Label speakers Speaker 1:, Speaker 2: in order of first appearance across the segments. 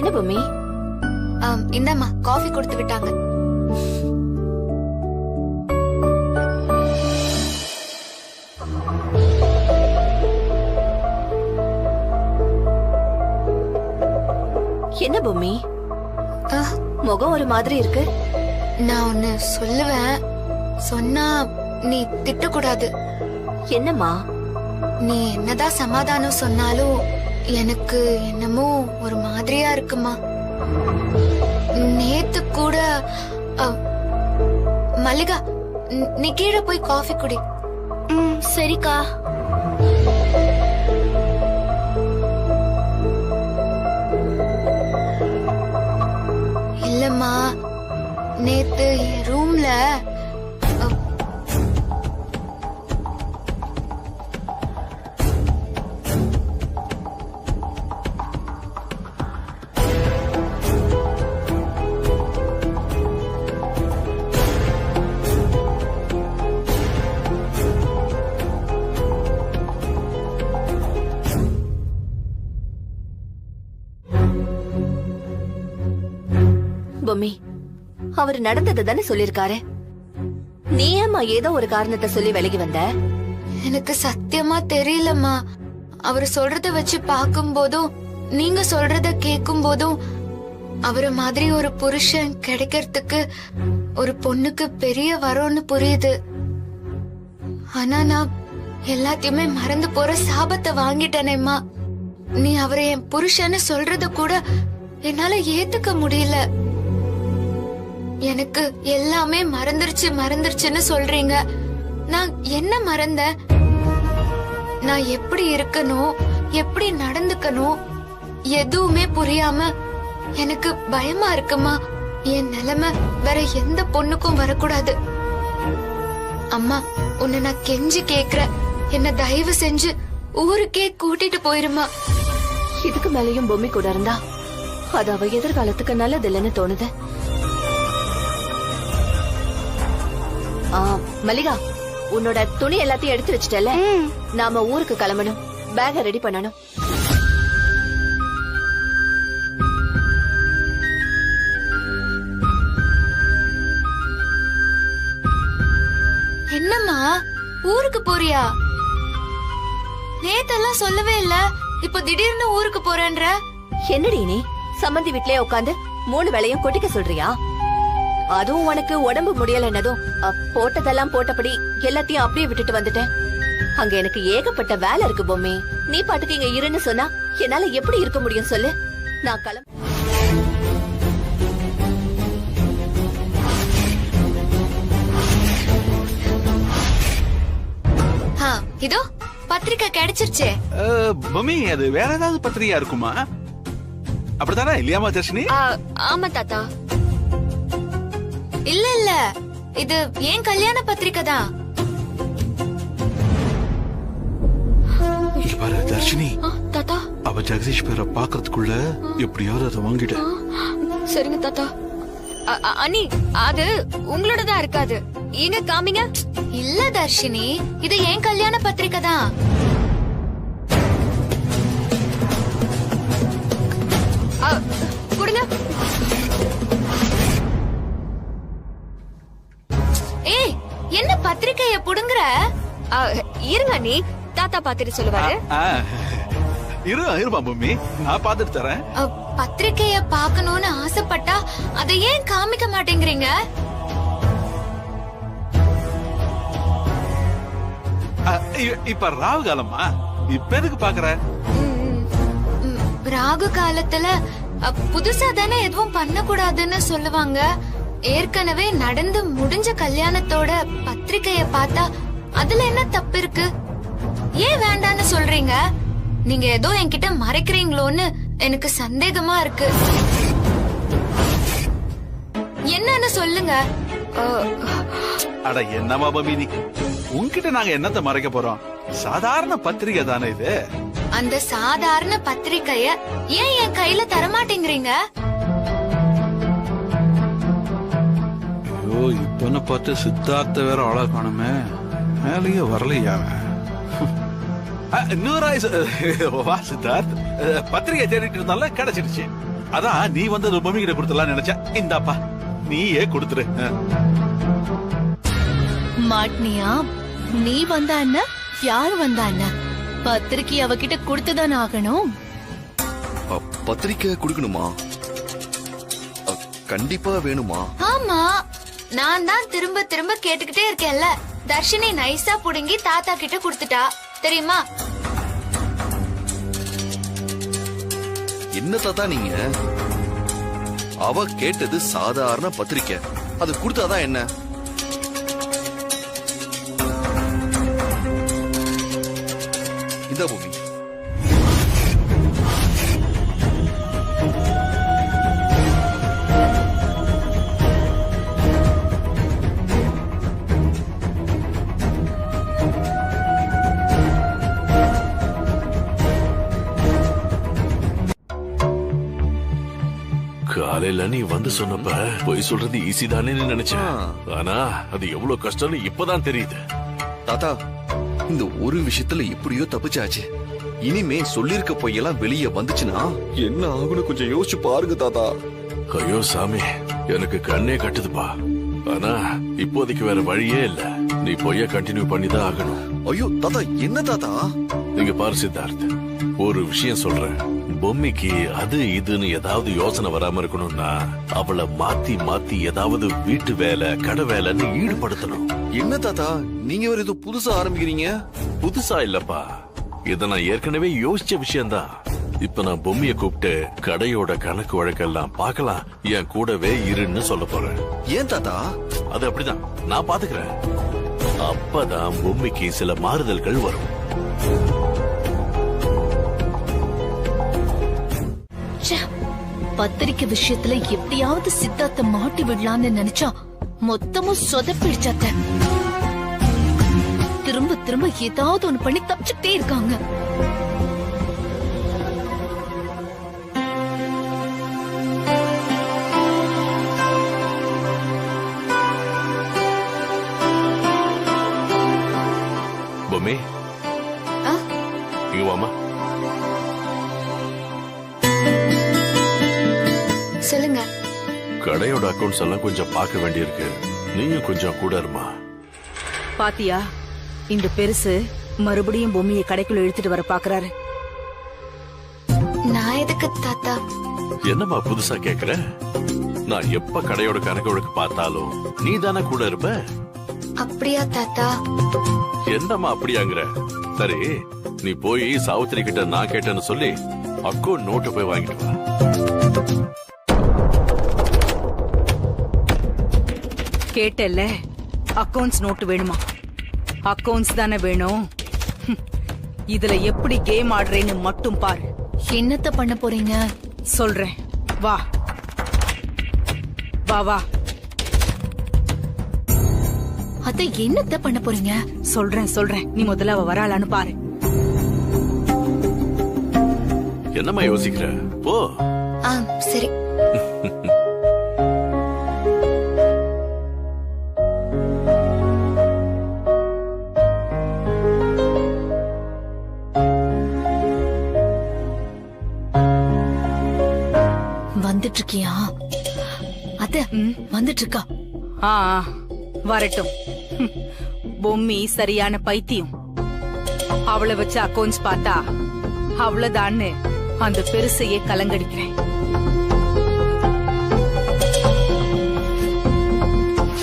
Speaker 1: என்ன பொம்மி?
Speaker 2: இந்தம்மா காஃபி கொடுத்து விட்டாங்க.
Speaker 1: என்ன பொம்மி, முகம் ஒரு மாதிரி இருக்கு?
Speaker 2: நான் ஒன்னு சொல்லுவேன், சொன்னா நீ திட்டக்கூடாது.
Speaker 1: என்னம்மா?
Speaker 2: நீ என்னதான் சமாதானம் சொன்னாலும் எனக்கு என்னமோ ஒரு மாதிரியா இருக்குமா. நேத்து கூட மல்லிகா, நீ கீழே போய் காஃபி குடி.
Speaker 1: சரிக்கா.
Speaker 2: இல்லம்மா, நேத்து என் ரூம்ல
Speaker 1: பொம்மி, அவர் நடந்தது தானே சொல்லிருக்காரு. நீ ஏம்மா ஏதோ ஒரு காரணத்தை சொல்லி விலகி வந்த?
Speaker 2: எனக்கு சத்தியமா தெரியலம்மா. அவர் சொல்றத வச்சு பாக்கும் போதும் நீங்க சொல்றத கேக்கும் போதும் அவர மாதிரி ஒரு புருஷன் கிடைக்கிறதுக்கு ஒரு பொண்ணுக்கு பெரிய வரோன்னு புரியுது. ஆனா நான் எல்லாத்தையுமே மறந்து போற சாபத்தை வாங்கிட்டேனேம்மா. நீ அவரை என் புருஷன்னு சொல்றத கூட என்னால ஏத்துக்க முடியல. எனக்கு எல்லாமே மறந்துருச்சுன்னு சொல்றீங்க. நான் என்ன மறந்தேன்? நான் எப்படி இருக்கணும், எப்படி நடந்துக்கணும், எதுவுமே புரியாம எனக்கு பயமா இருக்குமா. என் நிலைமை வேற எந்த பொண்ணுக்கும் வரக்கூடாது. அம்மா, உன்னை நான் கெஞ்சி கேக்குறேன், என்ன தயவு செஞ்சு ஊருக்கே கூட்டிட்டு போயிருமா.
Speaker 1: இதுக்கு மேலையும் பொம்மி கூட இருந்தா அது அவ எதிர்காலத்துக்கு நல்லது இல்லைன்னு தோணுது. மல்லிகா, உன்னோட துணி எல்லாத்தையும் எடுத்து வச்சிட்டல. நாம ஊருக்கு கிளம்பணும். பேக ரெடி பண்ணணும்.
Speaker 2: என்னம்மா, ஊருக்கு போறியா? நேத்தெல்லாம் சொல்லவே இல்ல, இப்ப திடீர்னு ஊருக்கு போறேன்ற.
Speaker 1: என்னடி நீ சம்மந்தி வீட்லயே உட்காந்து 3 வேளையும் கொட்டிக்க சொல்றியா? அதுவும் உனக்கு உடம்பு முடியலன்னதும் போட்டதெல்லாம் போட்டபடி எல்லாத்தையும் அப்படியே விட்டுட்டு வந்துட்டேன். அங்க எனக்கு ஏகப்பட்ட வேலை இருக்கு பொம்மி. நீ பாட்டுக்கு இங்க இருன்னு சொன்னா என்னால எப்படி இருக்க முடியும் சொல்லு? நான் கிளம்ப.
Speaker 2: இதோ பத்திரிக்கை கிடைச்சிருச்சே.
Speaker 3: பொம்மி, அது வேற ஏதாவது பத்திரிகையா இருக்குமா? அப்படித்தானே இல்லையாமா தர்ஷினி?
Speaker 2: ஆமா தாத்தா. இல்ல, இது ஏன் கல்யாண பத்திரிக்கை தான்.
Speaker 3: பாரு தர்ஷினி,
Speaker 2: தாத்தா,
Speaker 3: அவ ஜெகதீஷ் பேரை பாக்குறதுக்குள்ள எப்படியாவது அதை வாங்கிட்ட.
Speaker 2: சரிங்க தாத்தா. அண்ணி, அது உங்களோட தான் இருக்காது. எங்க காமிங்க. இல்ல தர்ஷினி, இது ஏன் கல்யாண பத்திரிக்கை தான். கொடுங்க. ஏய், என்ன பத்திரிக்கைய புடுங்குற? இருங்க நீ, தாத்தா பாத்துட்டு சொல்லுவாரு.
Speaker 3: இருமா பொம்மி, நான் பாத்துட்டு தரேன்.
Speaker 2: பத்திரிக்கைய பாக்கணும்னு ஆசைப்பட்டா அதை ஏன் காமிக்க மாட்டேங்கிறீங்க?
Speaker 3: இப்ப ராகு காலமா, இப்ப எதுக்கு பாக்குற?
Speaker 2: ராகு காலத்துல புதுசா தானே எதுவும் பண்ண கூடாதுன்னு சொல்லுவாங்க. ஏற்கனவே நடந்து முடிஞ்ச கல்யாணத்தோட பத்திரிக்கைய பார்த்தா அதுல என்ன தப்பு இருக்கு? ஏன் வேண்டான்னு சொல்றீங்க? நீங்க ஏதோ என்கிட்ட மறைக்கிறீங்களோன்னு எனக்கு சந்தேகமா இருக்கு. என்னன்னு சொல்லுங்க.
Speaker 3: அட என்னமா பொம்மி, உன்கிட்ட நாங்க என்னத்த மறைக்க போறோம்? சாதாரண பத்திரிகை தானே இது.
Speaker 2: அந்த சாதாரண பத்திரிக்கைய ஏன் என் கையில தரமாட்டேங்கிறீங்க?
Speaker 3: ஐயோ, இப்பன்னு பார்த்து சித்தார்த்த வேற ஆளா காணுமே. மேலேயே வரலையா? வா சித்தார்த், பத்திரிகை தேடிட்டு இருந்தால கிடைச்சிடுச்சு. அதான் நீ வந்து பொம்மி கிட்ட கொடுத்துலாம் நினைச்ச. இந்தாப்பா நீயே கொடுத்துரு.
Speaker 4: மாட்னியா? நீ வந்தா என்ன, யாரு வந்தா என்ன, பத்திரிக்கை அவகிட்ட கொடுத்துதான் ஆகணும்.
Speaker 5: பத்திரிக்கை குடுக்கணுமா? கண்டிப்பா வேணுமா?
Speaker 2: ஆமா, நான் தான் திரும்ப திரும்ப கேட்டுக்கிட்டே இருக்கேன்ல. தர்ஷினி நைஸா புடுங்கி தாத்தா கிட்ட கொடுத்துட்டா தெரியுமா?
Speaker 5: என்ன தாத்தா நீங்க? அவ கேட்டது சாதாரண பத்திரிக்கை, அது கொடுத்தாதான் என்ன? இந்த பூமி
Speaker 6: காலையில நீ வந்து சொன்னப்ப போய் சொல்றது ஈஸி தானே நினைச்சேன். ஆனா அது எவ்வளவு கஷ்டம்னு இப்பதான் தெரியுது.
Speaker 5: தாத்தா, இந்த ஒரு விஷயத்துல எப்படியோ தப்பிச்சாச்சு. இனிமே சொல்லிருக்க பொய்யெல்லாம் வெளியே வந்துச்சுன்னா என்ன ஆகுன்னு கொஞ்சம் யோசிச்சு பாருங்க தாத்தா.
Speaker 6: ஐயோ சாமி, எனக்கு கண்ணே கட்டுதுப்பா. ஆனா இப்போதைக்கு வேற வழியே இல்ல. நீ பொய்ய கண்டினியூ பண்ணிதான் ஆகணும்.
Speaker 5: ஐயோ தாத்தா, என்ன தாத்தா?
Speaker 6: நீங்க பாரு சித்தார்த், ஒரு விஷயம் சொல்றேன். பொம்மிக்கு அது இதுன்னு ஏதாவது யோசனை வராம இருக்கணும்னா அவளை மாத்தி மாத்தி ஏதாவது வீட்டு வேலை கடை வேலைன்னு ஈடுபடுத்தணும்.
Speaker 5: என்ன தாத்தா நீங்க ஒரு இது புதுசா ஆரம்பிக்கிறீங்க?
Speaker 6: புதுசா இல்லப்பா, இத நான் ஏற்கனவே யோசிச்ச விஷயம்தான். இப்ப நான் பொம்மிய கூப்பிட்டு கடையோட கணக்கு வழக்கெல்லாம் பார்க்கலாம், என் கூடவே இருன்னு சொல்ல போறேன்.
Speaker 5: ஏன் தாத்தா?
Speaker 6: அது அப்படிதான், நான் பாத்துக்கிறேன். அப்பதான் பொம்மிக்கு சில மாறுதல்கள் வரும்.
Speaker 4: பத்திரிக்கை விஷயத்துல எப்படியாவது சித்தார்த்த மாட்டி விடலான்னு நினைச்சா மொத்தமும் சொதப்பிடிச்சாத்த. திரும்ப திரும்ப ஏதாவது ஒண்ணு பண்ணி தப்பிச்சுட்டே இருக்காங்க.
Speaker 6: பொம்மி, இங்க வாமா.
Speaker 2: சொல்லுங்க.
Speaker 6: கடையோட அக்கவுண்ட்ஸ் எல்லாம் கொஞ்சம் பார்க்க வேண்டியிருக்கு, நீயும் கொஞ்சம் கூட இருமா.
Speaker 7: பாத்தியா, இந்த பெருசு மறுபடியும் பொம்மியை கடைக்குள்ள இழுத்துட்டு வர பாக்குறாரு.
Speaker 2: நான் எதுக்கு தாத்தா?
Speaker 6: என்னம்மா புதுசா கேக்குற? நான் எப்ப கடையோட கணக்கு வழக்கு பார்த்தாலும் நீ தானே கூட இருப்ப.
Speaker 2: அப்படியா தாத்தா?
Speaker 6: என்னம்மா அப்படியாங்கிற? சரி, நீ போய் சாவித்திரி கிட்ட நான் கேட்டேன்னு சொல்லி அக்கவுண்ட் நோட்டு போய் வாங்கிட்டு வா.
Speaker 7: கேட்டல்ல, அக்கவுண்ட்ஸ் நோட்டு வேணுமா? அக்கவுண்ட்ஸ் தானே வேணும். இதுல எப்படி கேம் ஆடுறேன்னு மட்டும் பாரு.
Speaker 4: என்னத்த பண்ண போறீங்க?
Speaker 7: சொல்றேன், வா வா வா.
Speaker 4: அத என்னத்த பண்ண போறீங்க?
Speaker 7: சொல்றேன், நீ முதல்ல அவ வராளான்னு பாரு.
Speaker 6: என்னம்மா யோசிக்கிற? போ.
Speaker 2: சரி.
Speaker 4: வந்துட்டு இருக்கியா? அத வந்துட்டு இருக்கா.
Speaker 7: வரட்டும். பொம்மி சரியான பைத்தியம். அவளை வச்சு அக்கவுண்ட்ஸ் பார்த்தா அவ்வளவுதான்னு அந்த பெருசையே கலங்கடிக்கிறேன்.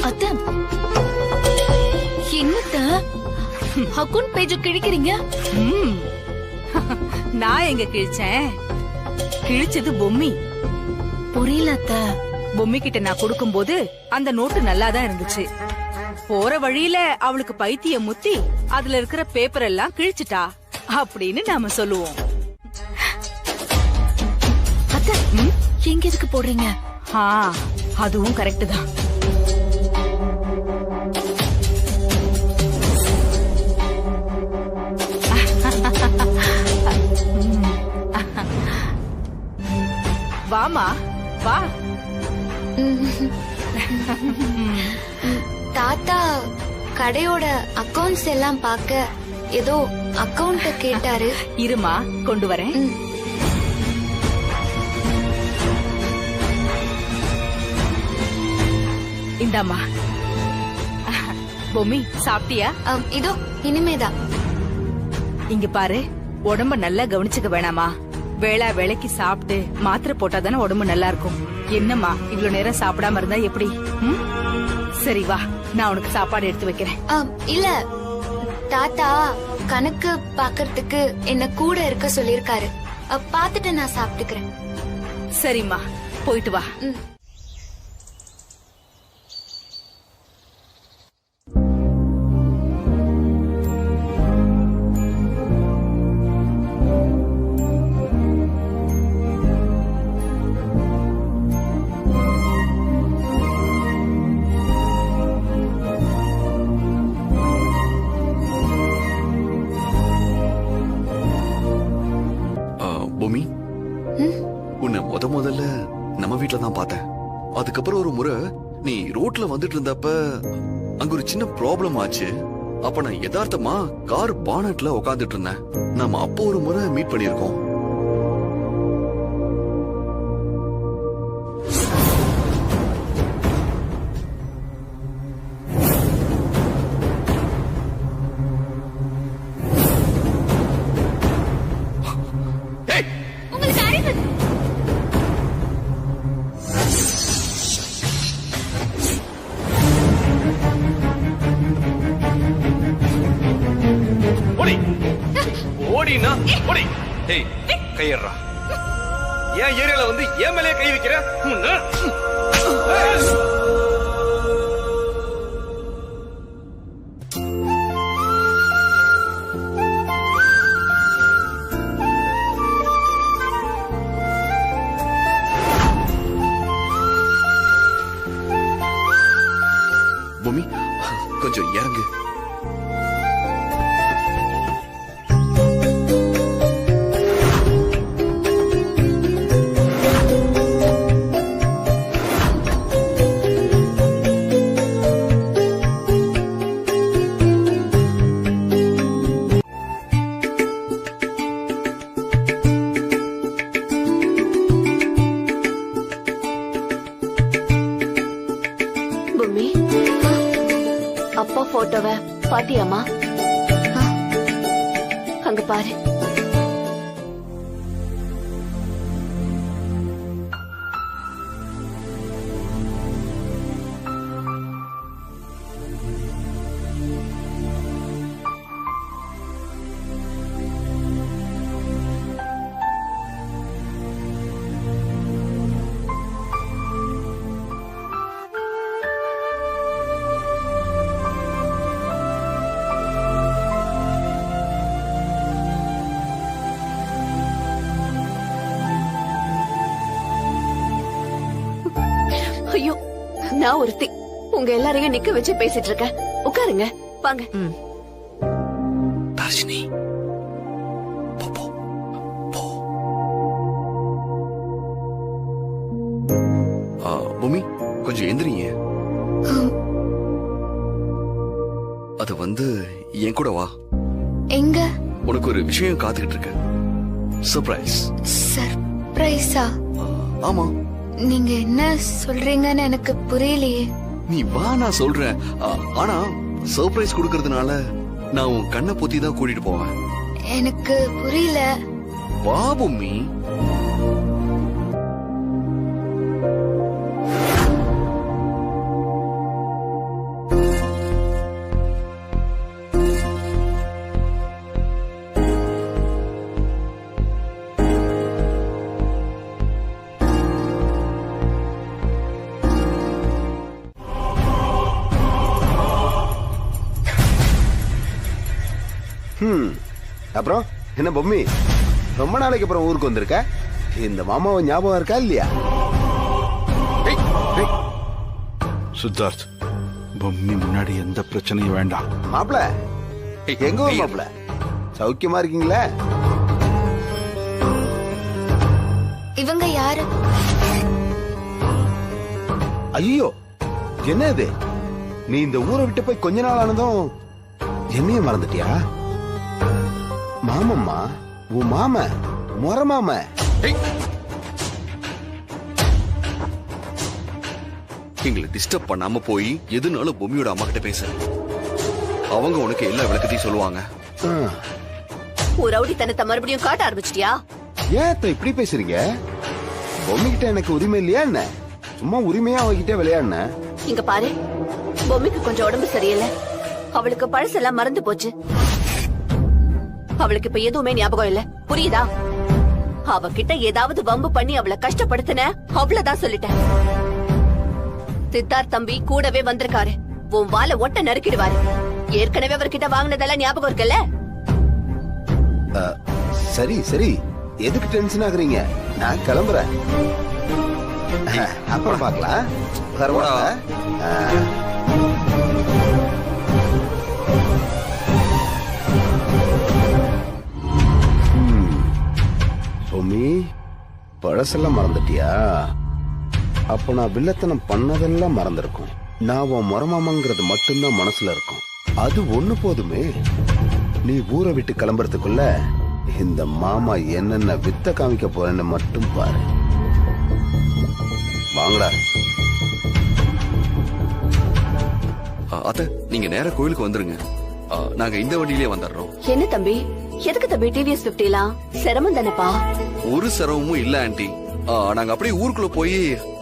Speaker 4: அத்த, என்னத்த அக்கவுண்ட் பேஜ் கிழிக்கிறீங்க?
Speaker 7: நான் எங்க கிழிச்சேன்? கிழிச்சது பொம்மி.
Speaker 4: புரியல அத்த.
Speaker 7: பொம்மி கிட்ட நான் கொடுக்கும் போது அந்த நோட்டு நல்லாதான் இருந்துச்சு. போற வழியில அவளுக்கு பைத்தியம் முத்தி அதுல இருக்கிற பேப்பர் எல்லாம் கிழிச்சிட்டா அப்படின்னு நாம சொல்லுவோம்.
Speaker 4: அத்த, எங்க எதுக்கு போடுறீங்க?
Speaker 7: அதுவும் கரெக்ட் தான். வாமா வா.
Speaker 2: தாத்தா கடையோட அக்கவுண்ட்ஸ் எல்லாம் பார்க்க ஏதோ அக்கவுண்ட் கேட்டாரு.
Speaker 7: இருமா, கொண்டு வரேன். இந்தாம்மா. பொம்மி சாப்பிட்டியா?
Speaker 2: இதோ இனிமேதான்.
Speaker 7: இங்க பாரு, உடம்ப நல்லா கவனிச்சுக்க வேணாமா? வேளா வேலைக்கு சாப்பிட்டு மாத்திரை போட்டாதானே உடம்பு நல்லா இருக்கும். என்னம்மா இவ்வளவு நேரம் சாப்பிடாம இருந்தா எப்படி? சரி வா, நான் உனக்கு சாப்பாடு எடுத்து வைக்கிறேன்.
Speaker 2: இல்ல தாத்தா கணக்கு பாக்கறதுக்கு என்ன கூட இருக்க சொல்லிருக்காரு. பாத்துட்டு நான் சாப்பிட்டுக்கிறேன்.
Speaker 7: சரிம்மா, போயிட்டு வா.
Speaker 5: பூமி, உன்னை முதல்ல நம்ம வீட்டுல தான் பார்த்தேன். அதுக்கப்புறம் ஒரு முறை நீ ரோட்ல வந்துட்டு இருந்தப்ப அங்க ஒரு சின்ன ப்ராப்ளம் ஆச்சு. அப்ப நான் யதார்த்தமா கார் பானட்ல உட்காந்துட்டு இருந்தேன். நாம அப்போ ஒரு முறை மீட் பண்ணிருக்கோம்.
Speaker 8: ஓடினா ஓடி. ஏய் கையறா. ஏன் ஏரியால வந்து ஏன் மேலே கை வைக்கிற?
Speaker 5: பூமி கொஞ்சம் இறங்கு.
Speaker 1: பொம்மி, அப்பா போட்டோவை பாத்தியாமா? அங்க பாரு. ஐயோ, நான் ஒருத்தி உங்க எல்லாரையும் நிக்க வச்சு பேசிட்டு இருக்கேன். உட்காருங்க, வாங்க.
Speaker 5: தர்ஷினி, பூமி கொஞ்சம் எந்திரிங்க. அது வந்து என் கூட வா.
Speaker 2: எங்க?
Speaker 5: உனக்கு ஒரு விஷயம் காத்துக்கிட்டு இருக்கு. சர்ப்ரைஸ்.
Speaker 2: சர்ப்ரைஸா?
Speaker 5: ஆமா.
Speaker 2: நீங்க என்ன சொல்றீங்கன்னு எனக்கு புரியலையே.
Speaker 5: நீ வா, நான் சொல்றேன். ஆனா சர்ப்ரைஸ் கொடுக்கறதுனால நான் உன் கண்ணை பொத்தி தான் கூட்டிட்டு போவேன்.
Speaker 2: எனக்கு புரியல.
Speaker 5: வா பூமி.
Speaker 9: அப்புறம் என்ன பொம்மி, ரொம்ப நாளைக்கு அப்புறம் ஊருக்கு வந்திருக்க? இந்த மாமாவை ஞாபகம் இருக்கா இல்லையா?
Speaker 3: சித்தார்த், பொம்மி முன்னாடி எந்த பிரச்சனையும் வேண்டாம்.
Speaker 9: மாப்பிள எங்க மாப்பிள, சௌக்கியமா இருக்கீங்களா?
Speaker 2: இவங்க யாரு?
Speaker 9: ஐயோ, என்ன இது? நீ இந்த ஊரை விட்டு போய் கொஞ்ச நாள் ஆனதும் என்னைய மறந்துட்டியா? மாமம்மா, உன் மாம முறை மாம.
Speaker 5: எங்களை டிஸ்டர்ப் பண்ணாம போய் எதுனாலும் பொம்மியோட அம்மா கிட்ட பேச. அவங்க உனக்கு எல்லா விளக்கத்தையும் சொல்லுவாங்க.
Speaker 1: ஒரு ரவுடித்தனத்தை மறுபடியும் காட்ட ஆரம்பிச்சிட்டியா?
Speaker 9: ஏன் அத்தை இப்படி பேசுறீங்க? பொம்மைகிட்ட எனக்கு உரிமை இல்லையா என்ன? சும்மா உரிமையா அவகிட்ட விளையாடுன.
Speaker 1: இங்க பாரு, பொம்மைக்கு கொஞ்சம் உடம்பு சரியில்லை. அவளுக்கு பழசெல்லாம் மறந்து போச்சு. அவளுக்கு இப்ப எதுவுமே ஞாபகம் இல்ல, புரியுதா? அவகிட்ட ஏதாவது வம்பு பண்ணி அவளை கஷ்டப்படுத்தின அவ்வளவுதான் சொல்லிட்டேன். சித்தார்த் தம்பி கூடவே வந்திருக்காரு. உன் வாழை ஒட்ட நறுக்கிடுவாரு. ஏற்கனவே அவர்கிட்ட வாங்கினதெல்லாம் ஞாபகம் இருக்குல்ல?
Speaker 9: சரி சரி, எதுக்கு டென்ஷன் ஆகுறீங்க? நான் கிளம்புறேன். அப்புறம் பார்க்கலாம். பொம்மி, பழசெல்லாம் மறந்துட்டியா? அப்ப நான் வில்லத்தனம் பண்ணதெல்லாம் மறந்திருக்கும். நான் உன் மரமாமாங்கிறது மட்டும்தான் மனசுல இருக்கும். அது ஒண்ணு போதுமே. நீ ஊரை விட்டு கிளம்புறதுக்குள்ள இந்த மாமா என்னென்ன வித்த காமிக்க போறேன்னு மட்டும் பாரு. வாங்கடா.
Speaker 5: அத்த, நீங்க நேரா கோயிலுக்கு வந்துருங்க. நாங்க இந்த வண்டியிலே வந்துடுறோம்.
Speaker 1: என்ன தம்பி, எதுக்கு தம்பி டிவிஎஸ் 50 சிரமம் தானப்பா?
Speaker 5: ஒரு சிரமமும் இல்ல ஆண்டி. நாங்க அப்படியே ஊருக்குள்ள போய்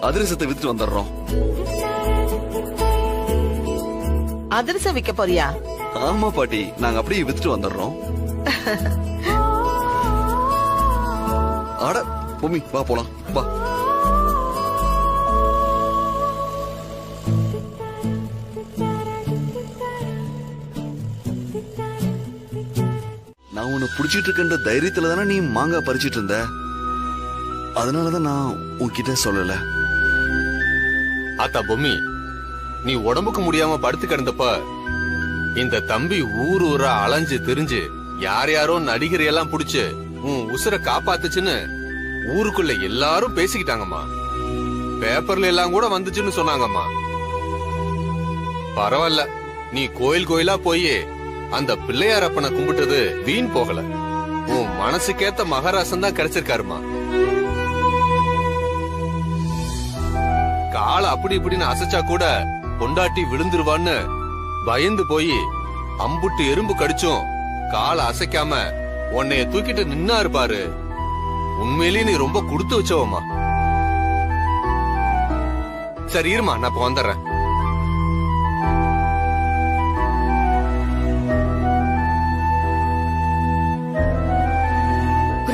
Speaker 5: அதிரசத்தை வித்துட்டு வந்துடுறோம்.
Speaker 10: அதிரசம் விற்க போறியா?
Speaker 5: ஆமா பாட்டி, நாங்க அப்படியே வித்துட்டு வந்துடுறோம். அட பொம்மி, வா போலாம் வா. நான் உன்னை புடிச்சிட்டு இருக்கின்ற தைரியத்துல தானே நீ மாங்காய் பறிச்சிட்டு இருந்த. அதனாலதான் நான் உன்கிட்ட சொல்லல.
Speaker 8: ஆத்தா பொம்மி, நீ உடம்புக்கு முடியாம படுத்து கிடந்தப்ப இந்த தம்பி ஊர் ஊரா அலைஞ்சு திரிஞ்சு யார் யாரோ நடிகர் எல்லாம் புடிச்சு உன் உசுரை காப்பாத்துச்சுன்னு ஊருக்குள்ள எல்லாரும் பேசிக்கிட்டாங்கம்மா. பேப்பர்ல எல்லாம் கூட வந்துச்சுன்னு சொன்னாங்கம்மா. பரவாயில்ல, நீ கோயில் கோயிலா போய் அந்த பிள்ளையாரப்பனை கும்பிட்டது வீண் போகல. உன் மனசுக்கேத்த மகாராசன் தான் கிடைச்சிருக்காருமா. காலை அப்படி இப்படின்னு அசைச்சா கூட பொண்டாட்டி விழுந்துருவான்னு பயந்து போய் அம்புட்டு எறும்பு கடிச்சும் காலை அசைக்காம உன்னைய தூக்கிட்டு நின்னாரு பாரு. உண்மையிலேயே நீ ரொம்ப கொடுத்து வச்சவம்மா. சரி இருமா, நான் இப்ப வந்துடுறேன்.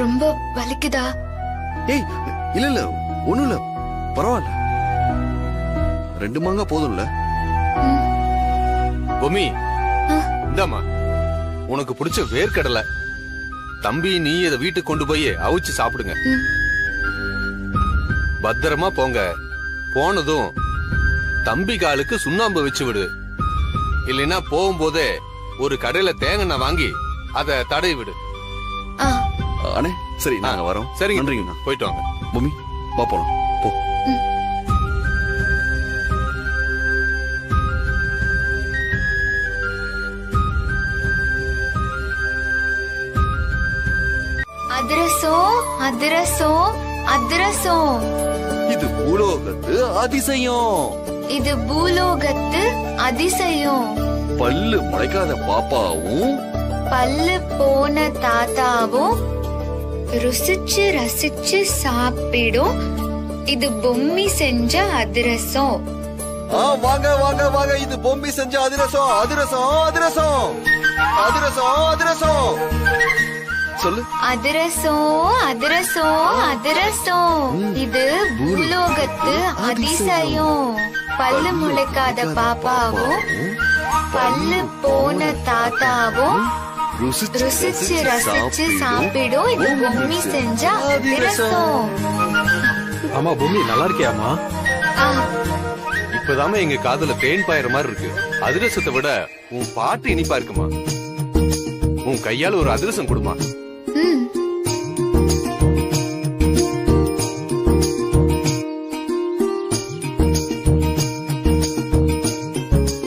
Speaker 2: ரொம்ப வலிக்குதா?
Speaker 5: ஏய், இல்ல இல்ல, ஒண்ணும் இல்ல, பரவாயில்ல. 2 மாங்காய் போதும்ல.
Speaker 8: பொம்மி, இந்தாமா உனக்கு பிடிச்ச வேர்க்கடலை. தம்பி நீ இதை வீட்டுக்கு கொண்டு போய் அவிச்சு சாப்பிடுங்க. பத்திரமா போங்க. போனதும் தம்பி காலுக்கு சுண்ணாம்பு வச்சு விடு. இல்லைன்னா போகும்போதே ஒரு கடையில தேங்காய் வாங்கி அதை தடவி விடு.
Speaker 5: அண்ணே, சரி நாங்க வரோம்.
Speaker 8: சரி,
Speaker 5: நன்றிங்கண்ணா.
Speaker 8: போயிட்டு வாங்க.
Speaker 5: பொம்மி, வா போலாம் போ.
Speaker 2: அதிரசம் அதிரசம் அதிரசம்.
Speaker 5: இது பூலோகத்து அதிசயம்.
Speaker 2: இது பூலோகத்து அதிசயம்.
Speaker 5: பல்லு முளைக்காத பாப்பாவும்
Speaker 2: பல்லு போன தாத்தாவும் ருசிச்சு ரசிச்சு சாப்பிடும். இது பொம்மி செஞ்ச அதிரசம்.
Speaker 5: வாங்க வாங்க வாங்க, இது பொம்மி செஞ்ச அதிரசம். அதிரசம் அதிரசம் அதிரசம் அதிரசம். சொல்லு.
Speaker 2: அதிரசம் அதிரசம் அதிரசம். இது பூலோகத்து அதிசயம். பல்லு முளைக்காத பாப்பாவும் பல்லு போன தாத்தாவும் ருசிச்சு ரசிச்சு சாப்பிடும். இது பொம்மி செஞ்ச அதிரசம்.
Speaker 8: ஆமா பொம்மி, நல்லா இருக்கியாமா? இப்பதாம எங்க காதுல தேன் பாயிற மாதிரி இருக்கு. அதிரசத்தை விட உன் பாட்டு இனிப்பா இருக்குமா. உன் கையால ஒரு அதிரசம் கொடுமா.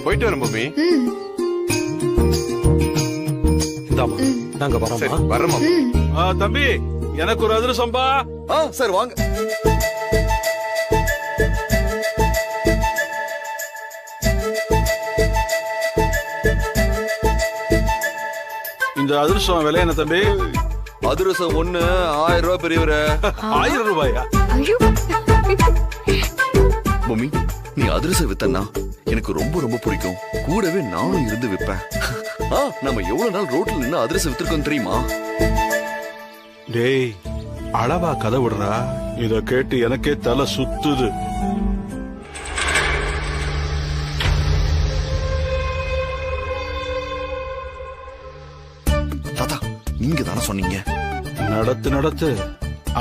Speaker 8: போயிட்டு வரும் பொம்மி.
Speaker 6: நாங்க வரோம்.
Speaker 8: வரமா
Speaker 3: தம்பி, எனக்கு ஒரு அதிரசம்பா.
Speaker 5: சார் வாங்க.
Speaker 3: இந்த அதிர்ஷ்டம் விலை என்ன தம்பி?
Speaker 5: அதிரசம் 1 1000 ரூபாய் பெரியவரே.
Speaker 3: 1000 ரூபாயா?
Speaker 5: பொம்மி, நீ அதிரசம் வித்தனா எனக்கு ரொம்ப ரொம்ப பிடிக்கும். கூடவே நானும் இருந்து விப்பேன். நம்ம எவ்வளவு நாள் ரோட்ல நின்னு அதிரசம் வித்திருக்கோம் தெரியுமா?
Speaker 3: டேய், அளவா கதை விடுறா. இத கேட்டு எனக்கே தலை சுத்துது.
Speaker 5: தாத்தா, நீங்க தானே சொன்னீங்க.
Speaker 3: நடத்து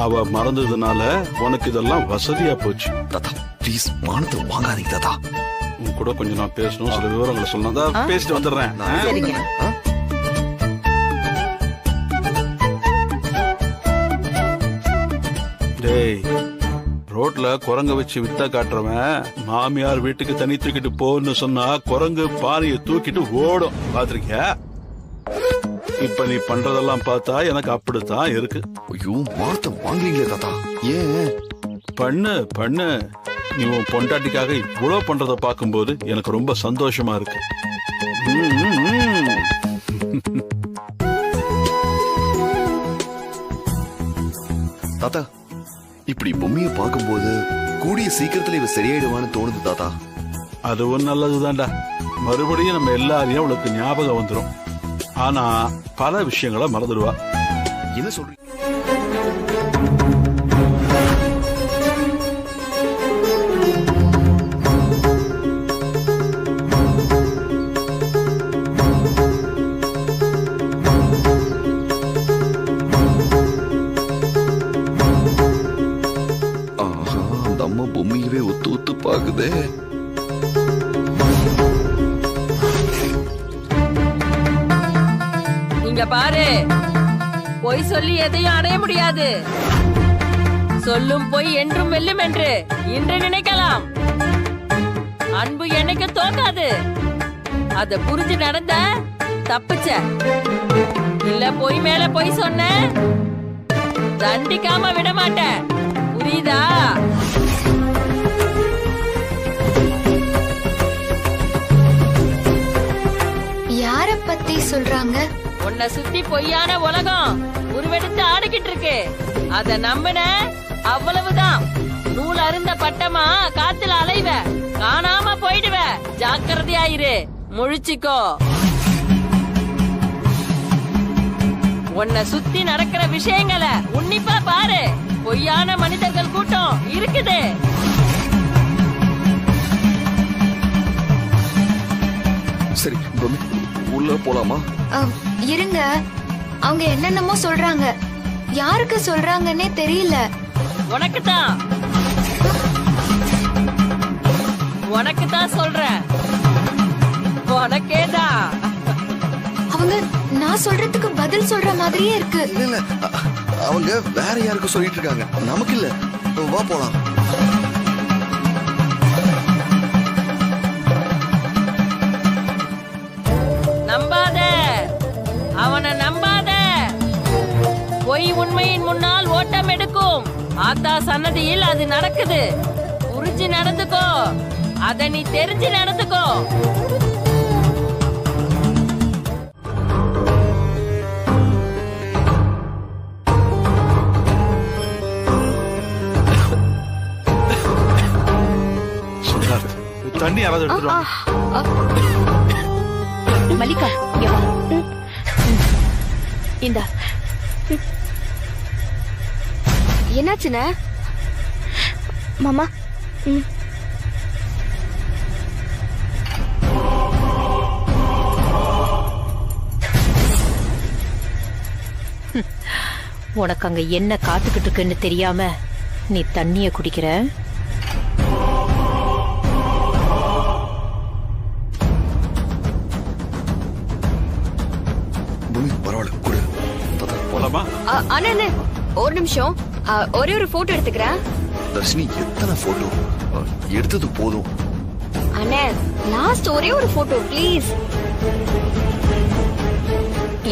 Speaker 3: அவ மறந்ததுனால உனக்கு இதெல்லாம் வசதியா போச்சு.
Speaker 5: தாத்தா ப்ளீஸ், மானத்தை வாங்காதீங்க தாத்தா.
Speaker 3: உன் கூட கொஞ்சம் நான் பேசணும், சில விவரங்களை சொல்லணும். பேசிட்டு வந்துடுறேன்.
Speaker 10: சரிங்க.
Speaker 3: டேய், ரோட்ல குரங்க வச்சு வித்த காட்டுறவன் மாமியார் வீட்டுக்கு தனி தூக்கிட்டு போன்னு சொன்னா குரங்கு பானையை தூக்கிட்டு ஓடும். பாத்திருக்கியா? இப்ப நீ பண்றதெல்லாம் பார்த்தா எனக்கு அப்படித்தான் இருக்கு.
Speaker 5: ஐயோ, மானத்தை வாங்குறீங்களே தாத்தா. ஏன்?
Speaker 3: பண்ணு. நீ உன் பொண்டாட்டிக்காக இவ்வளவு பண்றத பார்க்கும்போது எனக்கு ரொம்ப சந்தோஷமா இருக்கு.
Speaker 5: தாத்தா, இப்படி பொம்மையை பார்க்கும்போது கூடிய சீக்கிரத்துல இவ சரியாயிடுவான்னு தோணுது தாத்தா.
Speaker 3: அதுவும் நல்லதுதான்டா. மறுபடியும் நம்ம எல்லாரையும் அவளுக்கு ஞாபகம் வந்துடும். ஆனா பல விஷயங்களை மறந்துடுவா.
Speaker 5: என்ன சொல்றீங்க? அந்த அம்மா பொம்மையவே ஒத்து பாக்குதே.
Speaker 11: இங்க பாரு, பொய் சொல்லி எதையும் அடைய முடியாது. சொல்லும் பொய் என்றும் வெல்லும் என்று இன்று நினைக்கலாம். அன்பு என்னைக்கு தோக்காது. அத புரிஞ்சு நடந்த தப்புச்ச. இல்ல பொய் மேல பொய் சொன்ன தண்டிக்காம விட மாட்டேன். புரியுதா?
Speaker 2: யார பத்தி சொல்றாங்க?
Speaker 11: உன்னை சுத்தி பொய்யான உலகம் உருவெடுத்து ஆடிக்கிட்டு இருக்கு. அத நம்பின அவ்வளவுதான். நூல் அருந்த பட்டமா காத்துல அலைவ, காணாம போயிடுவ. ஜாக்கிரதையாயிரு, முழிச்சுக்கோ. உன்னை சுத்தி நடக்கிற விஷயங்களை உன்னிப்பா பாரு. பொய்யான மனிதர்கள் கூட்டம் இருக்குது.
Speaker 5: சரி, உள்ள போலாமா?
Speaker 2: இருங்க, அவங்க என்னென்னமோ சொல்றாங்க. யாருக்கு சொல்றாங்கன்னே தெரியல.
Speaker 11: உனக்கு தான் சொல்றேன். உனக்கேதான்.
Speaker 2: அவங்க நான் சொல்றதுக்கு பதில் சொல்ற மாதிரியே இருக்கு.
Speaker 5: இல்ல, அவங்க வேற யாருக்கும் சொல்லிட்டு இருக்காங்க, நமக்கு இல்ல. வா போலாம்.
Speaker 11: நம்பாத, அவனை நம்பாத. பொய் உண்மையின் முன்னால் ஓட்டம் எடுக்கும். ஆத்தா சன்னதியில் அது நடக்குது. புரிஞ்சு நடந்துக்கோ. அத நீ தெரிஞ்சு நடந்துக்கோ.
Speaker 3: தண்ணி யாராவது எடுத்துருவாங்க.
Speaker 1: மல்லிகா, இங்க வா. இந்தா. என்னாச்சுன மாமா? உனக்கு அங்க என்ன காத்துக்கிட்டு இருக்குன்னு தெரியாம நீ தண்ணிய குடிக்கிற.
Speaker 5: பரவாயில்ல, குடு. போலாமா?
Speaker 1: அண்ணே, ஒரு நிமிஷம். ஒரே ஒரு போட்டோ எடுத்துக்கிறேன்.
Speaker 5: தர்ஷினி, எத்தனை போட்டோ எடுத்தது போதும்.
Speaker 1: அண்ணே, லாஸ்ட் ஒரே ஒரு போட்டோ ப்ளீஸ்.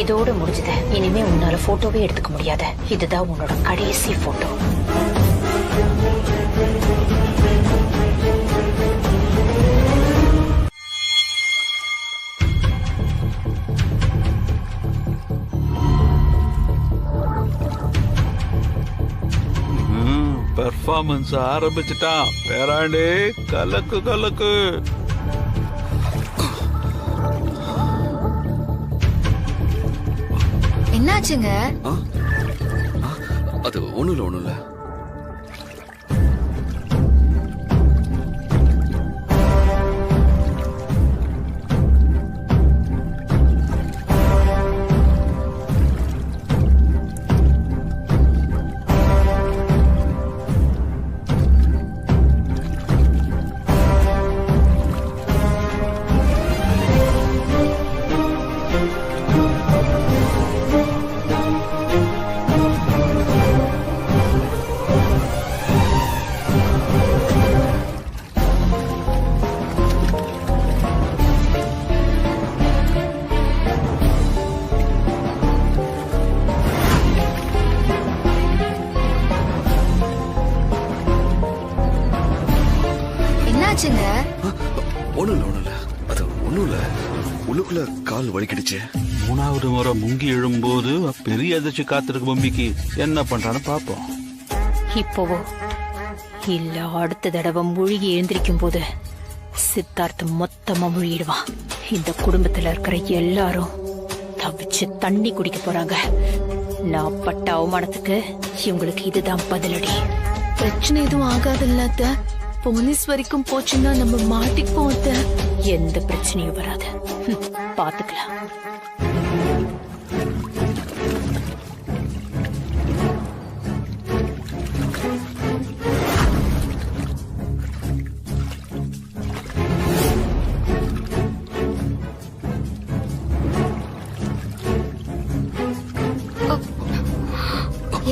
Speaker 1: இதோட முடிஞ்சது. இனிமே உன்னால போட்டோவே எடுத்துக்க முடியாது. இதுதான் உன்னோட கடைசி போட்டோ.
Speaker 3: பெர்ஃபார்மன்ஸ் ஆரம்பிச்சுட்டான். பேராண்டி கலக்கு கலக்கு.
Speaker 2: என்னாச்சுங்க?
Speaker 5: அது ஒண்ணுல உள்ளுக்குள்ள கால் வலிக்கிடுச்சு.
Speaker 3: 3வது முறை முங்கி எழும்போது பெரிய அதிர்ச்சி காத்திருக்கு பொம்மிக்கு. என்ன பண்றான்னு பாப்போம்.
Speaker 12: இப்போவோ இல்ல அடுத்த தடவை மூழ்கி எழுந்திருக்கும் போது சித்தார்த்த மொத்தமா மூழ்கிடுவான். இந்த குடும்பத்துல இருக்கிற எல்லாரும் தவிச்சு தண்ணி குடிக்க போறாங்க. நான் பட்ட அவமானத்துக்கு இவங்களுக்கு இதுதான் பதிலடி.
Speaker 4: பிரச்சனை எதுவும் ஆகாதுல்ல அத்தை? போலீஸ் வரைக்கும் போச்சுன்னா நம்ம மாட்டிப்போம் அத்தை.
Speaker 12: எந்த பிரச்சனையும் வராது, பாத்துக்கலாம்.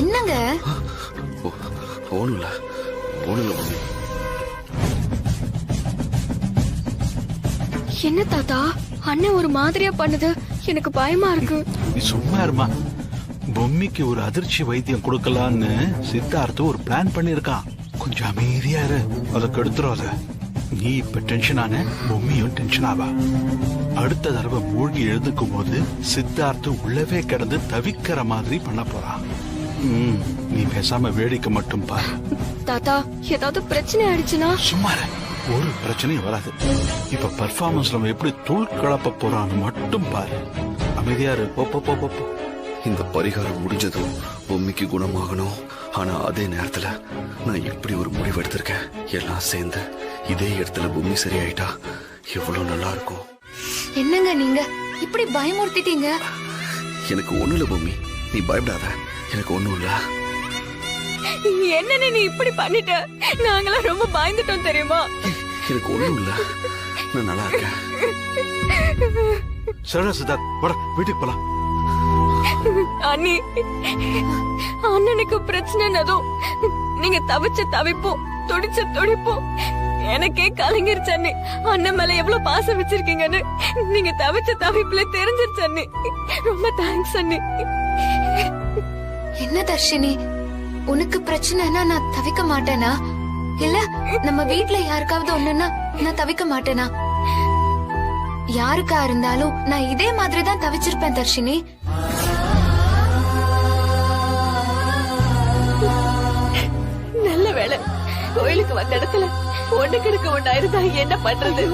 Speaker 2: என்னங்க?
Speaker 5: ஒண்ணுல
Speaker 2: என்ன தாத்தா, அண்ணன் ஒரு மாதிரியா பண்ணுது, எனக்கு பயமா இருக்கு.
Speaker 3: நீ சும்மா இருமா. பொம்மிக்கு ஒரு அதிர்ச்சி வைத்தியம் கொடுக்கலான்னு சித்தார்த்து ஒரு பிளான் பண்ணிருக்கான். கொஞ்சம் அமைதியா இரு, அதை கெடுத்துறாத. நீ இப்ப டென்ஷன் ஆன, பொம்மியும் டென்ஷன் ஆவா. அடுத்த தடவை மூழ்கி எழுதுக்கும் போது சித்தார்த்து உள்ளவே கிடந்து தவிக்கிற மாதிரி பண்ண போறான். நீ பேசாம வேடிக்கை மட்டும் பாரு.
Speaker 2: தாத்தா, ஏதாவது பிரச்சனை ஆயிடுச்சுன்னா?
Speaker 3: சும்மா ஒரு பிரச்சனையும் வராது. இப்ப பெர்ஃபார்மன்ஸ் நம்ம எப்படி தூள் கலப்ப போறான்னு மட்டும் பாரு. அமைதியா இரு.
Speaker 5: இந்த பரிகாரம் முடிஞ்சதும் பொம்மிக்கு குணமாகணும். ஆனா அதே நேரத்துல நான் எப்படி ஒரு முடிவு எடுத்திருக்கேன். எல்லாம் சேர்ந்து இதே இடத்துல பொம்மி சரியாயிட்டா எவ்வளவு நல்லா இருக்கும்.
Speaker 2: என்னங்க நீங்க இப்படி பயமுறுத்திட்டீங்க?
Speaker 5: எனக்கு ஒண்ணும் இல்ல பொம்மி, நீ பயப்படாத. எனக்கு ஒண்ணும் இல்ல.
Speaker 11: என்ன நீ இப்படி பண்ணிட்ட? நாங்களாம் ரொம்ப பயந்துட்டோம் தெரியுமா?
Speaker 5: எனக்கு ஒண்ணும் இல்ல, நான் நல்லா இருக்கேன்.
Speaker 3: சரி சித்தார்த், வர வீட்டுக்கு போலாம்.
Speaker 11: அண்ணி, அண்ணனுக்கு பிரச்சனைனதும் நீங்க தவிச்ச தவிப்போம், துடிச்ச துடிப்போம் எனக்கே கலங்கிருச்சு அண்ணி. அண்ணன் மேல எவ்வளவு பாசம் வச்சிருக்கீங்கன்னு நீங்க தவிச்ச தவிப்புல தெரிஞ்சிருச்சு அண்ணி. ரொம்ப தேங்க்ஸ் அண்ணி.
Speaker 2: என்ன தர்ஷினி, உனக்கு பிரச்சனைனா நான் தவிக்க மாட்டேனா? இல்ல நம்ம வீட்ல யாருக்காவது ஒண்ணுன்னா நான் தவிக்க மாட்டேனா? யாருக்கா இருந்தாலும் நான் இதே மாதிரி தான் தவிச்சிருப்பேன் தர்ஷினி.
Speaker 11: நல்ல வேளை கோயிலுக்கு வந்த இடத்துல ஒண்ணுக்கு இருக்க ஒண்ணாயிருந்தா என்ன பண்றது?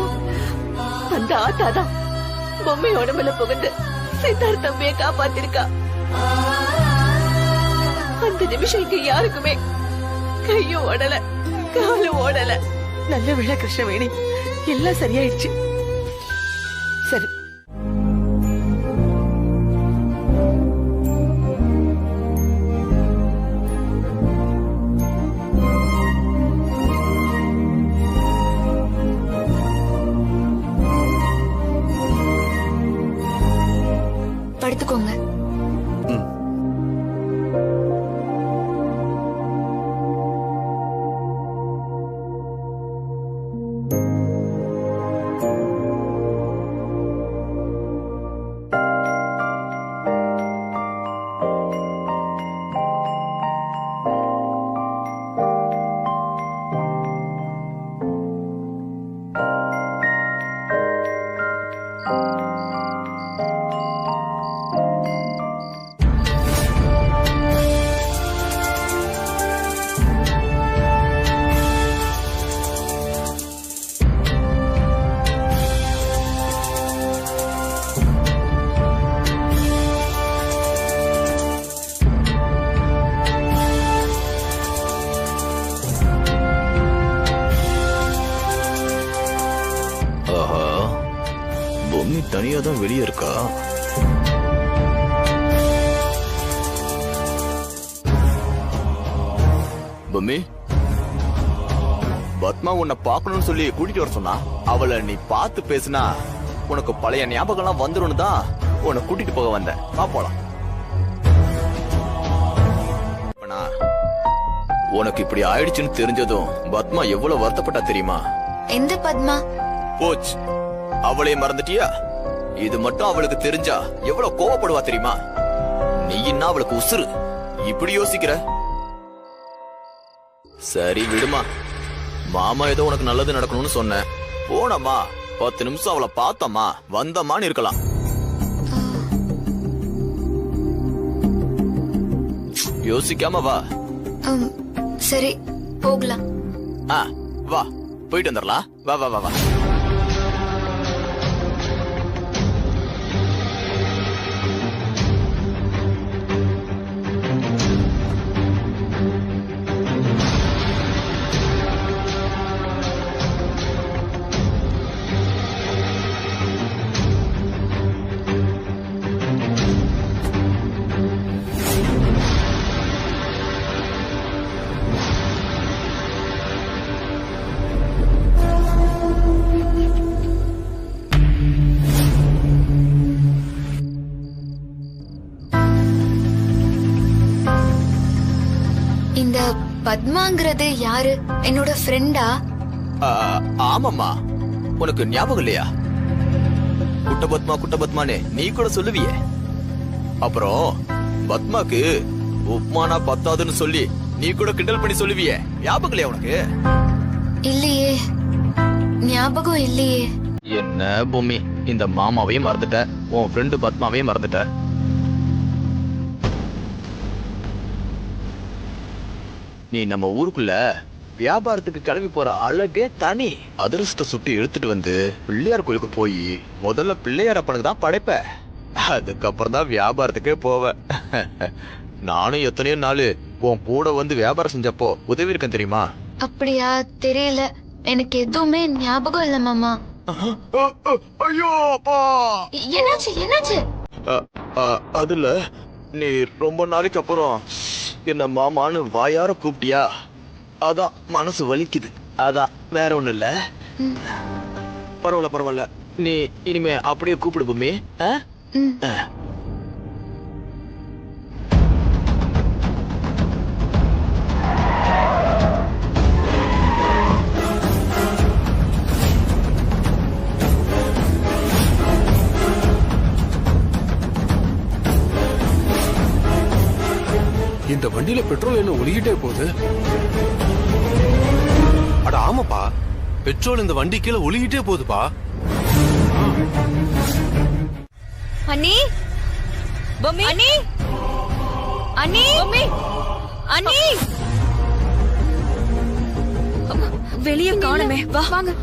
Speaker 11: அந்த ஆத்தாதான் பொம்மை உடம்புல புகுந்து சித்தார்த்த தம்பியை காப்பாத்திருக்கா. அந்த நிமிஷம் இங்க யாருக்குமே கையும் ஓடல, காலும் ஓடல. நல்ல வேளை கிருஷ்ணவேணி, எல்லாம் சரியாயிடுச்சு. சரி,
Speaker 2: படுத்துக்கோங்க.
Speaker 13: தனியா தான் வெளியே இருக்கா. பொம்மி, பத்மா உன்னை பார்க்கணும்னு சொல்லி கூட்டிட்டு வர சொன்னா. அவளை நீ பார்த்து பேசுனா உனக்கு பழைய ஞாபகம் எல்லாம் வந்துடும் தான் உன்னை கூட்டிட்டு போக வந்தேன். வா போலாம். உனக்கு இப்படி ஆயிடுச்சுன்னு தெரிஞ்சதும் பத்மா எவ்வளவு வருத்தப்பட்டா தெரியுமா?
Speaker 2: எந்த பத்மா?
Speaker 13: போச்சு, அவளே மறந்துட்டியா? இது மட்டும் அவளுக்கு தெரிஞ்சா எவ்வளவு கோவப்படுவா தெரியுமா? நீ என்ன அவளுக்கு உசுறு, இப்படி யோசிக்கிற? சரி விடுமா, மாமா ஏதோ உனக்கு நல்லது நடக்கணும்னு சொன்னேன். போனமா 10 நிமிஷம் அவளை பார்த்தமா வந்தமான்னு இருக்கலாம். யோசிக்காம வா.
Speaker 2: சரி போகலாம்.
Speaker 13: வா, போயிட்டு வந்துடலாம். வா வா வா வா.
Speaker 2: இந்த பத்மாங்கிறது யாரு? என்னோட ஃப்ரெண்டா?
Speaker 13: ஆமாமா, உனக்கு ஞாபகம் இல்லையா? குட்ட பத்மானே நீ கூட சொல்லுவியே. அப்புறம் பத்மாக்கு உப்மானா பத்தாதுன்னு சொல்லி நீ கூட கிண்டல் பண்ணி சொல்லுவியே, ஞாபகம் இல்லையா உனக்கு?
Speaker 2: இல்லையே, ஞாபகம் இல்லையே.
Speaker 13: என்ன பூமி, இந்த மாமாவையும் மறந்துட்ட, உன் ஃப்ரெண்டு பத்மாவையும் மறந்துட்ட. நீ நம்ம ஊருக்குள்ள வியாபாரத்துக்கு கிளம்பி போற அழகே தனி. அதிர்ஷ்ட சுட்டி எடுத்துட்டு வந்து பிள்ளையார் கோயிலுக்கு போய் முதல்ல பிள்ளையார் அப்பனுக்கு தான் படைப்ப, அதுக்கப்புறம் தான் வியாபாரத்துக்கே போவ. நானும் எத்தனையோ நாள் உன் கூட வந்து வியாபாரம் செஞ்சப்போ உதவி இருக்கேன் தெரியுமா?
Speaker 2: அப்படியா? தெரியல, எனக்கு எதுவுமே ஞாபகம் இல்ல மாமா.
Speaker 13: ஐயோ அப்பா,
Speaker 2: என்னாச்சு என்னாச்சு?
Speaker 13: அதுல நீ ரொம்ப நாளைக்கு அப்புறம் என்ன மாமான்னு வாயார கூப்பிட்டியா, அதான் மனசு வலிக்குது. அதான், வேற ஒண்ணு இல்ல. பரவாயில்ல, நீ இனிமே அப்படியே கூப்பிடு பூமி.
Speaker 14: இந்த வண்டியில பெட்ரோல் என்ன ஒலிக்கிட்டே போகுது?
Speaker 8: அட ஆமாப்பா, பெட்ரோல் இந்த வண்டி கீழே ஒலிக்கிட்டே போகுதுப்பா.
Speaker 1: அண்ணி, பொம்மி, அண்ணி, அண்ணி, பொம்மி, அண்ணி, வெளியே காணுமே. வா வாங்க.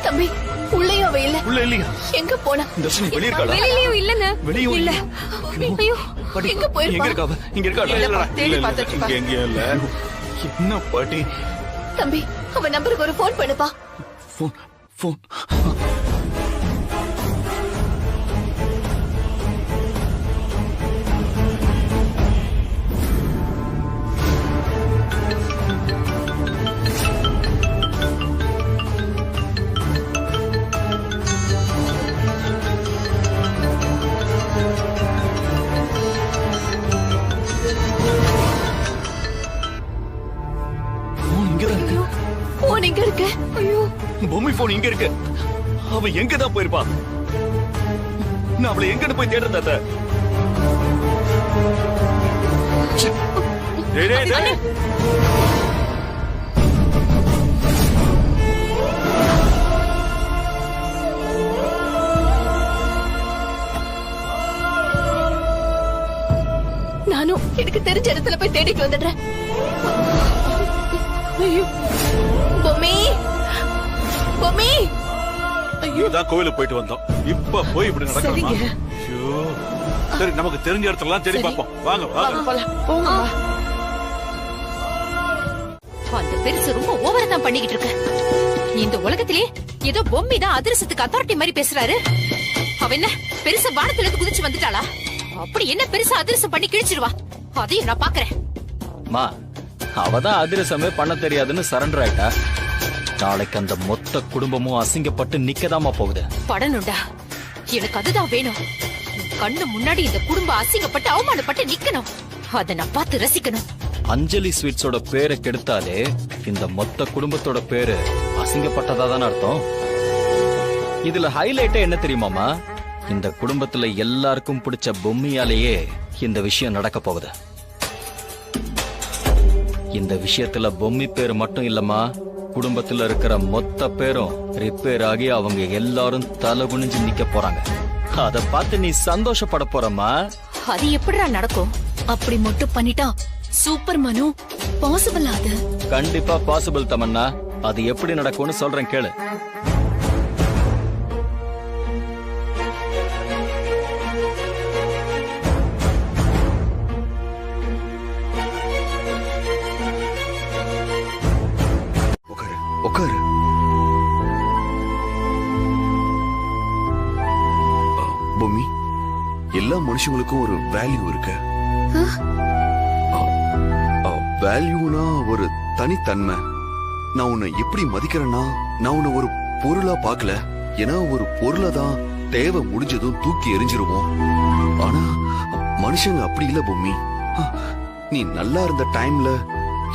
Speaker 1: தம்பி, உள்ளேயும் அவ இல்ல.
Speaker 14: உள்ள இல்லையா?
Speaker 1: எங்க போனா?
Speaker 14: தர்ஷினி வெளிய இருக்காளா?
Speaker 1: வெளியிலயும் இல்லங்க.
Speaker 14: வெளியும்
Speaker 1: இல்ல. ஐயோ, எங்க போயிருப்பா?
Speaker 14: எங்க இருக்கா? இங்க இருக்கா?
Speaker 1: தேடி பார்த்துட்டு இருப்பா.
Speaker 3: எங்கேயும் இல்ல.
Speaker 14: என்ன பாட்டி?
Speaker 1: தம்பி, அவ நம்பருக்கு ஒரு போன் பண்ணுப்பா.
Speaker 14: போன்.
Speaker 1: போன் எங்க இருக்கு? ஐயோ,
Speaker 14: பொம்மி போன் இங்க இருக்கு. அவ எங்க தான் போயிருப்பா? நான் அவளை எங்கன்னு போய் தேடுறேன் தாத்தா.
Speaker 1: நானும் எனக்கு தெரிஞ்ச இடத்துல போய் தேடிட்டு வந்துடுறேன். ஐயோ, பொம்மி, பொம்மி.
Speaker 3: ஐயோ, தான் கோயிலுக்கு போயிட்டு வந்தோம். இப்ப போய் இப்படி நடக்கணுமா? சரி, நமக்கு தெரிஞ்ச இடத்துலாம் தேடி பார்ப்போம். வாங்க வாங்க.
Speaker 12: அந்த பெருசு ரொம்ப ஓவரா தான் பண்ணிக்கிட்டு இருக்க. இந்த உலகத்திலே ஏதோ பொம்மி தான் அதிரசத்துக்கு அத்தாரிட்டி மாதிரி பேசுறாரு. அவ என்ன பெருசா வானத்துல இருந்து குதிச்சு வந்துட்டாளா? அப்படி என்ன பெருசா அதிரசம் பண்ணி கிழிச்சிருவா? அதையும் நான் பாக்குறேன்.
Speaker 15: மா, அவதான் அதிரசமே பண்ண தெரியாதுன்னு சரண்டர் ஆயிட்டா. நாளைக்கு அந்த மொத்த குடும்பமும் அசிங்கப்பட்டு நிக்கதாமா போகுது.
Speaker 12: படணும்டா, எனக்கு அதுதான் வேணும். கண்ணு முன்னாடி இந்த குடும்பம் அசிங்கப்பட்டு அவமானப்பட்டு நிக்கணும். அதை நான் பார்த்து ரசிக்கணும்.
Speaker 15: அஞ்சலி ஸ்வீட்ஸோட பேரை கெடுத்தாலே இந்த மொத்த குடும்பத்தோட பேரு அசிங்கப்பட்டதா தானே அர்த்தம். இதுல ஹைலைட்டே என்ன தெரியுமாமா? இந்த குடும்பத்துல எல்லாருக்கும் பிடிச்ச பொம்மியாலேயே இந்த விஷயம் நடக்க போகுது. இந்த விஷயத்துல பொம்மி பேரு மட்டும் இல்லம்மா, குடும்பத்துல இருக்கிற மொத்த பேரும் ரிப்பேர் ஆகி அவங்க எல்லாரும் தலை குனிஞ்சு நிக்க போறாங்க. அத பார்த்து நீ சந்தோஷப்பட போறமா?
Speaker 12: அது எப்படிடா நடக்கும்?
Speaker 4: அப்படி மட்டும் பண்ணிட்டா சூப்பர் மனு, பாசிபிள் அது?
Speaker 15: கண்டிப்பா பாசிபிள் தமன்னா. அது எப்படி நடக்கும்னு சொல்றேன் கேளு.
Speaker 5: உட்காரு. பொம்மி, எல்லா மனுஷங்களுக்கும் ஒரு வேல்யூ இருக்கு. வேல்யூனா ஒரு தனித்தன்மை. நான் உன்னை எப்படி மதிக்கிறேன்னா, நான் உன்னை ஒரு பொருளா பார்க்கல. ஏன்னா ஒரு பொருளை தான் தேவை முடிஞ்சதும் தூக்கி எரிஞ்சிருவோம். ஆனா மனுஷங்க அப்படி இல்ல பொம்மி. நீ நல்லா இருந்த டைம்ல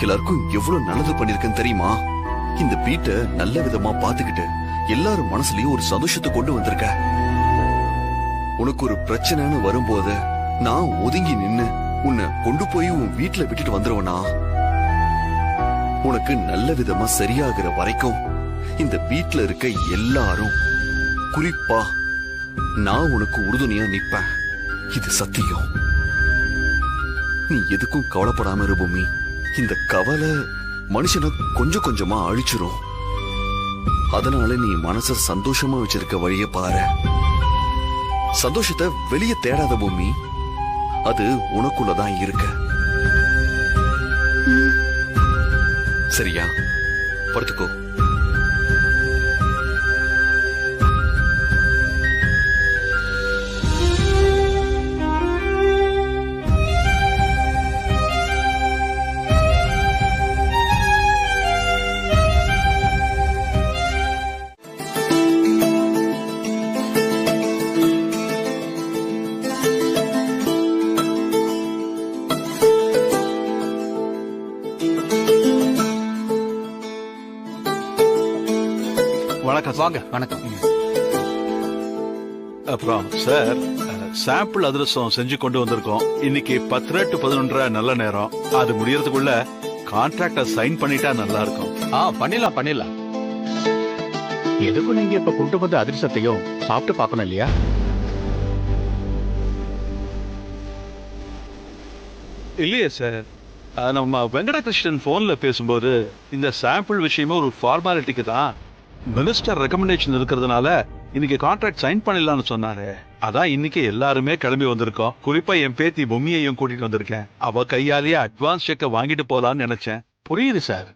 Speaker 5: எல்லாருக்கும் எவ்வளவு நல்லது பண்ணிருக்கேன்னு தெரியுமா? இந்த வீட்டை நல்ல விதமா பாத்துக்கிட்டு எல்லாரும் மனசுலயும் ஒரு சந்தோஷத்தை கொண்டு வந்திருக்க. உனக்கு ஒரு பிரச்சனைன்னு வரும்போது நான் ஒதுங்கி நின்னு உன்னை கொண்டு போய் உன் வீட்டுல விட்டுட்டு வந்துருவனா? உனக்கு நல்ல விதமா சரியாகிற வரைக்கும் இந்த வீட்டுல இருக்க எல்லாரும், குறிப்பா நான் உனக்கு உறுதுணையா நிப்பேன். இது சத்தியம். நீ எதுக்கும் கவலைப்படாம இரு பூமி. இந்த கவலை மனுஷனை கொஞ்சம் கொஞ்சமா அழிச்சிரும். அதனால நீ மனச சந்தோஷமா வச்சிருக்க வழிய பாரு. சந்தோஷத்தை வெளியே தேடாத பூமி, அது உனக்குள்ளதான் இருக்கு. சரியா? படுத்துக்கோ.
Speaker 3: வாங்க. வணக்கம். அப்புறம் சார், சாம்பிள் அதிரசம் செஞ்சு கொண்டு வந்திருக்கோம். இன்னைக்கு 10 to 11 நல்ல நேரம். அது முடியறதுக்குள்ள கான்ட்ராக்ட சைன் பண்ணிட்டா நல்லா இருக்கும்.
Speaker 16: பண்ணிடலாம். எதுக்கும் நீங்க இப்ப கொண்டு வந்த அதிரசத்தையும் சாப்பிட்டு பார்க்கணும் இல்லையா?
Speaker 3: இல்லையே சார், நம்ம வெங்கடகிருஷ்ணன் போன்ல பேசும்போது இந்த சாம்பிள் விஷயமா ஒரு ஃபார்மாலிட்டிக்கு தான் மினிஸ்டர் ரெக்கமெண்டேஷன் இருக்கிறதுனால இன்னைக்கு கான்ட்ராக்ட் சைன் பண்ணிடலாம்னு சொன்னாரு. அதான் இன்னைக்கு எல்லாருமே கிளம்பி வந்திருக்கோம். குறிப்பா என் பேத்தி பொம்மியையும் கூட்டிட்டு வந்திருக்கேன். அவ கையாலேயே அட்வான்ஸ் செக்க வாங்கிட்டு போலான்னு நினைச்சேன்.
Speaker 16: புரியுது சார்.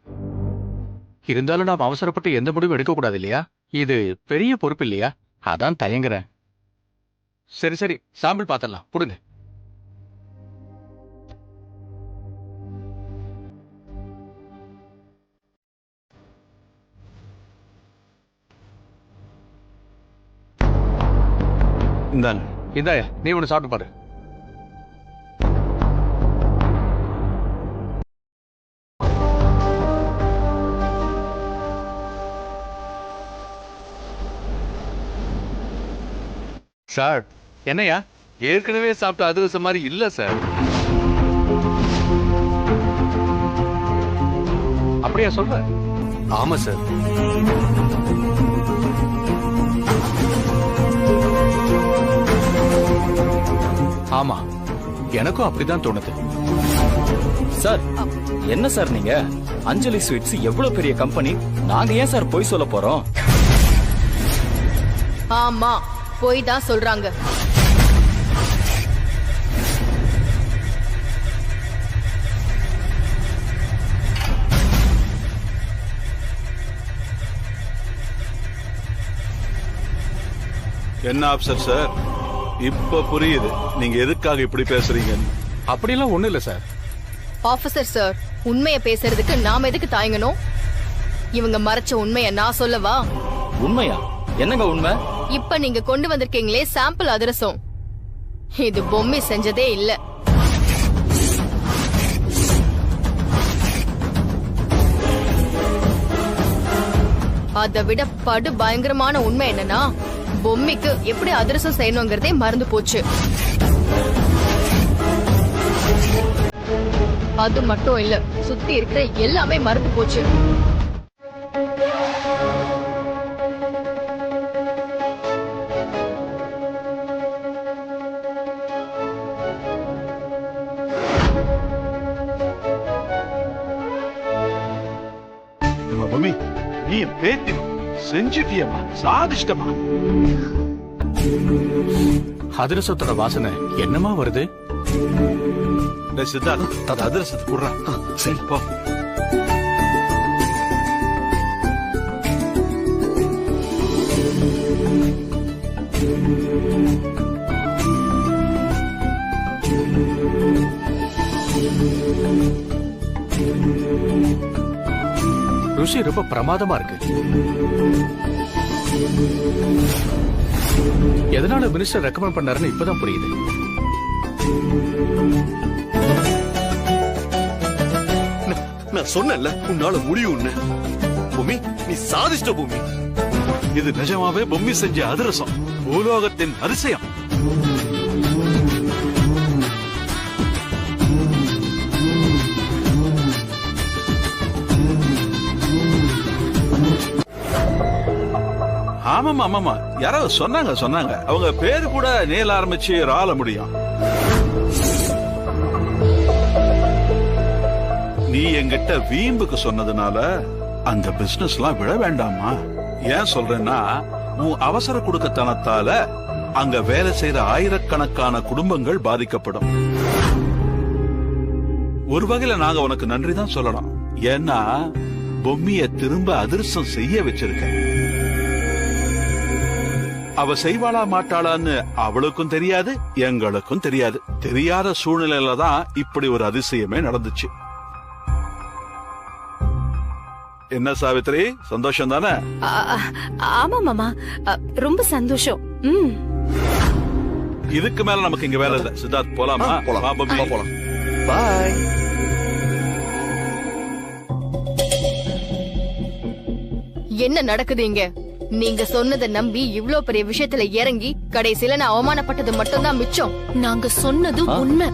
Speaker 16: இருந்தாலும் நாம் அவசரப்பட்டு எந்த முடிவும் எடுக்க கூடாது இல்லையா? இது பெரிய பொறுப்பு இல்லையா? அதான் தயங்குறேன். சரி, சாம்பிள் பாத்திரலாம். கொடுங்க. இந்தாயா, நீ ஒண்ணு சாப்பிட்டு பாரு. சார், என்னையா ஏற்கனவே சாப்பிட்ட அதிரசம் மாதிரி இல்ல சார். அப்படியா சொல்ற?
Speaker 8: ஆமா சார்.
Speaker 16: ஆமா, எனக்கும் அப்படிதான் தோணுது.
Speaker 15: சார், என்ன சார் நீங்க? அஞ்சலி ஸ்வீட்ஸ் எவ்வளவு பெரிய கம்பெனி. நாங்க ஏன் சார் போய் சொல்ல போறோம்?
Speaker 4: ஆமா, போய் தான் சொல்றாங்க.
Speaker 3: என்ன ஆபீசர் சார், இப்ப புரியுது நீங்க எதுக்காக இப்படி பேசுறீங்க.
Speaker 16: அப்படிலாம் ஒண்ணு இல்ல சார்.
Speaker 4: ஆபீசர் சார், உண்மைய பேசுறதுக்கு நாம எதுக்கு தாயங்கணும்? இவங்க மறைச்ச உண்மைய நான் சொல்லவா?
Speaker 15: உண்மையா? என்னங்க உண்மை?
Speaker 4: இப்ப நீங்க கொண்டு வந்திருக்கீங்களே சாம்பிள் அதிரசம், இது பொம்மை செஞ்சதே இல்ல. அதை விட படு பயங்கரமான உண்மை என்னன்னா, பொம்மைக்கு எப்படி அதிரசம் செய்யணுங்கிறதே மறந்து போச்சு. அது மட்டும் இல்ல, சுத்தி இருக்கிற எல்லாமே மறந்து போச்சு.
Speaker 3: மம்மி, நீ பேத்தி செஞ்சுட்டியம்மா, சாதிச்சிட்டமா.
Speaker 16: அதிரசத்தோட வாசனை என்னமா வருது?
Speaker 3: சித்தார்த், அதிரசத்தை குடுறா. சரி போ.
Speaker 16: ருசி ரொம்ப பிரமாதமா இருக்கு. எதனால மினிஸ்டர் ரெக்கமெண்ட் பண்ணாருன்னு இப்பதான் புரியுது.
Speaker 14: நான் சொன்னேன்ல உன்னால முடியும்னு. பூமி, நீ சாதிச்சிட்ட பூமி.
Speaker 3: இது நிஜமாவே பொம்மி செஞ்ச அதிரசம், பூலோகத்தின் அதிசயம். ஆமாமா ஆமாமா, யாராவது சொன்னாங்க. அவங்க பேரு கூட நேல ஆரம்பிச்சு ரால முடியும். நீ என்கிட்ட வீம்புக்கு சொன்னதுனால அந்த பிசினஸ் எல்லாம் விட வேண்டாமா? ஏன் சொல்றேன்னா, உன் அவசர குடுக்கத்தனத்தால அங்க வேலை செய்யற ஆயிரக்கணக்கான குடும்பங்கள் பாதிக்கப்படும். ஒரு வகையில நாங்க உனக்கு நன்றி தான் சொல்லணும். ஏன்னா பொம்மிய திரும்ப அதிர்ஷ்டம் செய்ய வச்சிருக்க. அவ செய்வாளா மாட்டாளான்னு அவளுக்கும் தெரியாது, எங்களுக்கும் தெரியாது. தெரியாத சூழ்நிலையில தான் இப்படி ஒரு அதிசயமே நடந்துச்சு. என்ன சாவித்ரி, சந்தோஷம் தானே?
Speaker 4: ஆமா மாமா, ரொம்ப சந்தோஷம்.
Speaker 3: இதுக்கு மேல நமக்கு இங்க வேலை இல்ல. சித்தார்த், போலாமா? போலாம்.
Speaker 5: பாய்.
Speaker 4: என்ன நடக்குது இங்க? நீங்க சொன்னதை நம்பி இவ்ளோ பெரிய விஷயத்துல இறங்கி கடைசியில நான் அவமானப்பட்டது மட்டும்தான் மிச்சம்.
Speaker 12: நாங்க சொன்னது உண்மை.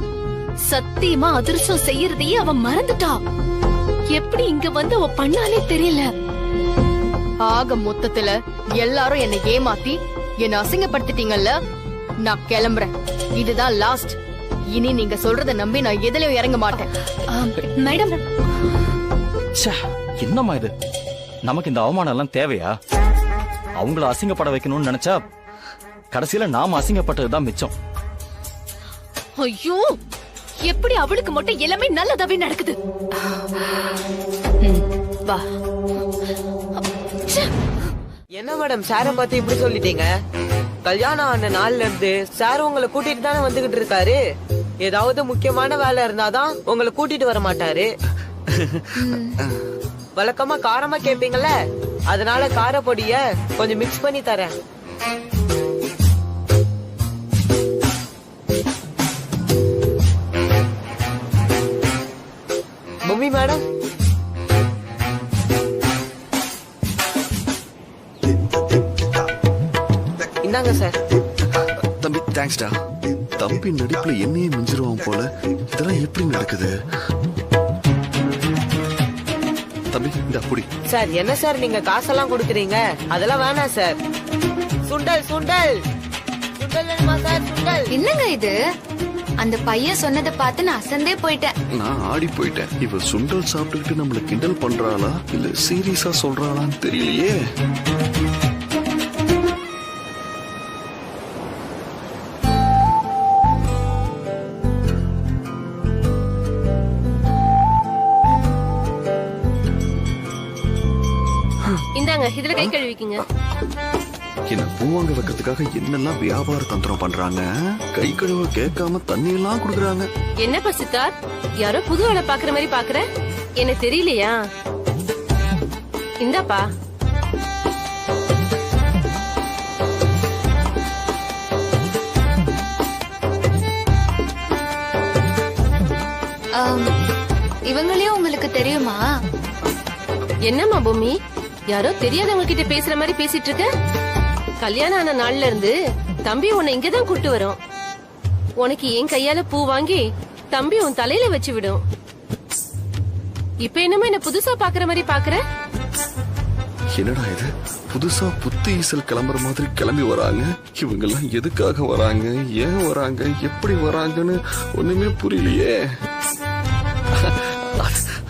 Speaker 12: சத்தியமா அதிர்ஷ்டம் செய்யறதையே அவ மறந்துட்டா. எப்படி இங்க வந்து அவ பண்ணாலே தெரியல.
Speaker 4: ஆக மொத்தத்துல எல்லாரும் என்னை ஏமாத்தி என்ன அசிங்கப்படுத்திட்டீங்கல்ல. நான் கிளம்புறேன். இதுதான் லாஸ்ட். இனி நீங்க சொல்றத நம்பி நான் எதுலயும் இறங்க மாட்டேன்.
Speaker 12: மேடம்,
Speaker 15: என்னம்மா இது? நமக்கு இந்த அவமானம் எல்லாம் தேவையா? அவங்கள அசிங்கப்பட வைக்கணும்னு நினைச்சா கடைசியில நாம அசிங்கப்பட்டதுதான் மிச்சம்.
Speaker 12: ஐயோ, எப்படி அவளுக்கு மட்டும் எல்லாமே நல்லதாவே நடக்குது? வா.
Speaker 10: என்ன மேடம், சார பார்த்து இப்படி சொல்லிட்டீங்க? கல்யாணம் ஆன நாள்ல இருந்து சார் உங்களை கூட்டிட்டு தானே வந்துகிட்டு இருக்காரு. ஏதாவது முக்கியமான வேலை இருந்தாதான் உங்களை கூட்டிட்டு வர மாட்டாரு. வழக்கமா காரமா கேப்பீங்கல்ல, அதனால காரப்பொடிய கொஞ்சம் மிக்ஸ் பண்ணி தரேன். மம்மி மேடம், இந்தாங்க சார்.
Speaker 5: தம்பி, தேங்க்ஸ்டா. தம்பி நடிப்புல என்னையே மிஞ்சிருவான் போல. இதெல்லாம் எப்படி நடக்குது? தம்பி, இந்த புடி.
Speaker 10: சார், என்ன சார் நீங்க காசெல்லாம் கொடுக்குறீங்க? அதெல்லாம் வேணாம் சார். சுண்டல் சுண்டல் சுண்டல் வேணுமா சார்? சுண்டல்.
Speaker 2: என்னங்க இது? அந்த பையன் சொன்னதை பார்த்து நான் அசந்தே போயிட்டேன்.
Speaker 5: நான் ஆடி போயிட்டேன். இவ சுண்டல் சாப்பிட்டுக்கிட்டு நம்மள கிண்டல் பண்றாளா இல்ல சீரியஸா சொல்றாளான்னு தெரியலையே.
Speaker 11: இந்தாங்க, இதுல கை கழுவிக்குங்க.
Speaker 5: என்ன பூ வாங்க வைக்கிறதுக்காக என்னெல்லாம் வியாபார தந்திரம் பண்றாங்க. கை கழுவ கேட்காம தண்ணி எல்லாம் குடுக்குறாங்க.
Speaker 11: என்னப்பா சித்தார்த், யாரோ புது ஆளை பாக்குற மாதிரி பாக்குற? எனக்கு தெரியலையா? இந்தாப்பா.
Speaker 2: இவங்களையும் உங்களுக்கு தெரியுமா?
Speaker 11: என்னம்மா பொம்மி, யாரோ தெரியாதவங்க கிட்ட பேசுற மாதிரி பேசிட்டு இருக்க? கல்யாணம் ஆன நாள்ல இருந்து தம்பி உன்னை இங்கதான் கூட்டு வரும். உனக்கு என் கையால பூ வாங்கி தம்பி உன் தலையில வச்சு விடும். இப்ப என்னமா என்ன புதுசா பாக்குற மாதிரி பாக்குற?
Speaker 5: என்னடா இது, புதுசா புத்து ஈசல் கிளம்புற மாதிரி கிளம்பி வராங்க. இவங்க எல்லாம் எதுக்காக வராங்க, ஏன் வராங்க, எப்படி வராங்கன்னு ஒண்ணுமே புரியலையே.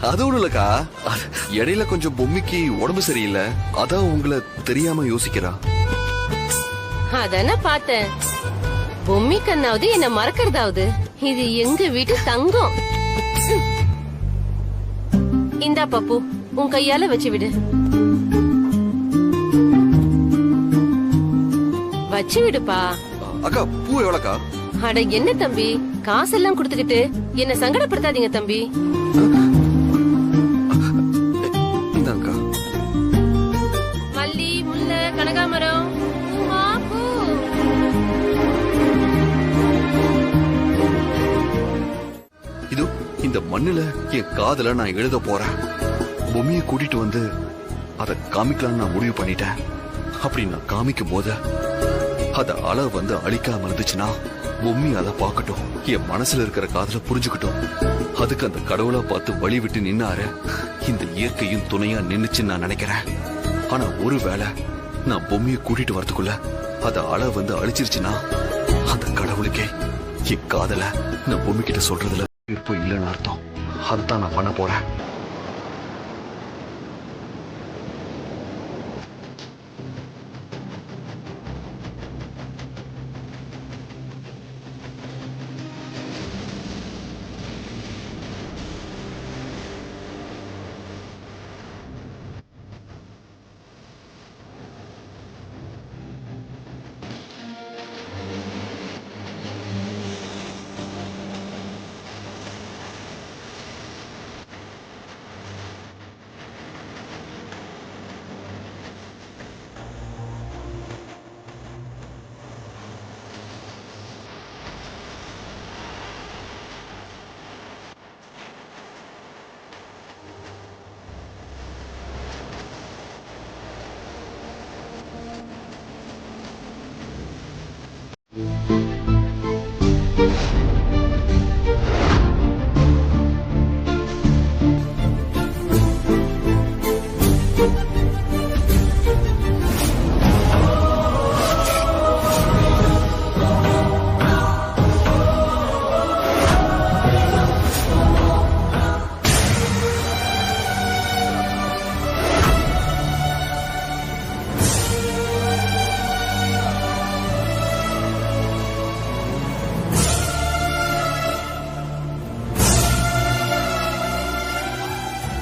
Speaker 5: அது ஒண்ணு இல்லக்கா, இடையில கொஞ்சம் பொம்மிக்கு உடம்பு சரியில்லை, அதான் உங்களை தெரியாம யோசிக்கிறா.
Speaker 11: அதான பார்த்தேன். பொம்மி கண்ணாவது என்ன மறக்கிறதாவது. இது எங்க வீட்டு தங்கம். இந்தா பப்பு, உன் கையால வச்சு விடு. வச்சு விடுப்பா.
Speaker 5: அக்கா பூ எவ்வளவுக்கா?
Speaker 11: அட என்ன தம்பி, காசெல்லாம் கொடுத்துக்கிட்டு என்ன சங்கடப்படுத்தாதீங்க தம்பி.
Speaker 5: இந்தாங்கா.
Speaker 11: மல்லி, முல்லை, கனகாமரம், பூ.
Speaker 5: இது இந்த மண்ணுல என் காதல நான் எழுத போறேன். பொம்மியை கூட்டிட்டு வந்து அதை காமிக்கலாம்னு நான் முடிவு பண்ணிட்டேன். அப்படி நான் காமிக்கும் போது அத அளவு வந்து அழிக்காம இருந்துச்சுன்னா பொம்மி அதை பார்க்கட்டும், என் மனசுல இருக்கிற காதல புரிஞ்சுக்கட்டும். அதுக்கு அந்த கடவுளா பார்த்து வழி விட்டு நின்னாரு. இந்த இயற்கையும் துணையா நின்னுச்சுன்னு நான் நினைக்கிறேன். ஆனா ஒருவேளை நான் பொம்மியை கூட்டிட்டு வரதுக்குள்ள அத அளவு வந்து அழிச்சிருச்சுன்னா அந்த கடவுளுக்கே என் காதல நான் பொம்மி கிட்ட சொல்றதுல விருப்பம் இல்லைன்னு அர்த்தம். அதுதான் நான் பண்ண போறேன்.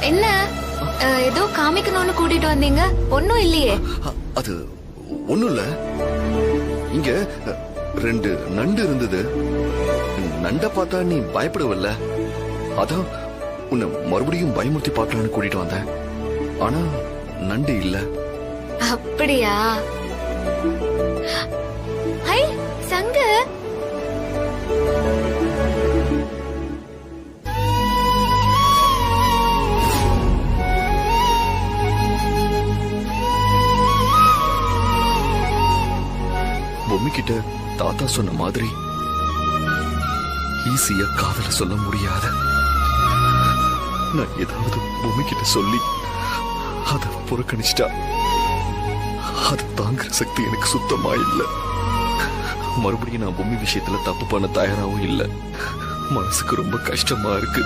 Speaker 2: என்ன ஏதோ காமிக்கணும்னு கூட்டிட்டு வந்தீங்க? ஒன்னும் இல்லையே.
Speaker 5: அது ஒண்ணும் இல்ல, இங்க 2 நண்டு இருந்தது. நண்ட பார்த்தா நீ பயப்படுவல்ல, அதான் உன்னை மறுபடியும் பயமுறுத்தி பார்க்கலான்னு கூட்டிட்டு வந்தேன். ஆனா நண்டு இல்ல.
Speaker 2: அப்படியா? ஹை சங்கு,
Speaker 5: பொம்மி கிட்ட தாத்தா சொன்ன மாதிரி ஈஸியா காதல சொல்ல முடியாத. நான் ஏதாவது பொம்மி கிட்ட சொல்லி அத புறக்கணிச்சிட்டா அது தாங்குற சக்தி எனக்கு சுத்தமா இல்ல. மறுபடியும் நான் பொம்மி விஷயத்துல தப்பு பண்ண தயாராகவும் இல்ல. மனசுக்கு ரொம்ப கஷ்டமா இருக்கு.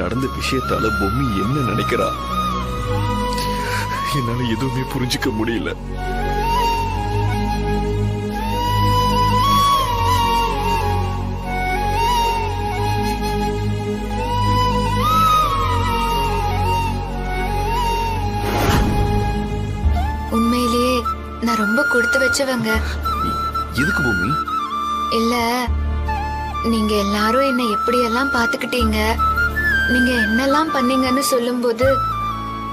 Speaker 5: நடந்த விஷயத்தால பொம்மி என்ன நினைக்கிறா என்னால எதுவுமே புரிஞ்சுக்க முடியல.
Speaker 2: உண்மையிலேயே நான் ரொம்ப கொடுத்து வச்சவங்க.
Speaker 5: எதுக்கு பூமி?
Speaker 2: இல்ல, நீங்க எல்லாரும் என்ன எப்படியெல்லாம் பாத்துக்கிட்டீங்க, நீங்க என்னெல்லாம் பண்ணீங்கன்னு சொல்லும்போது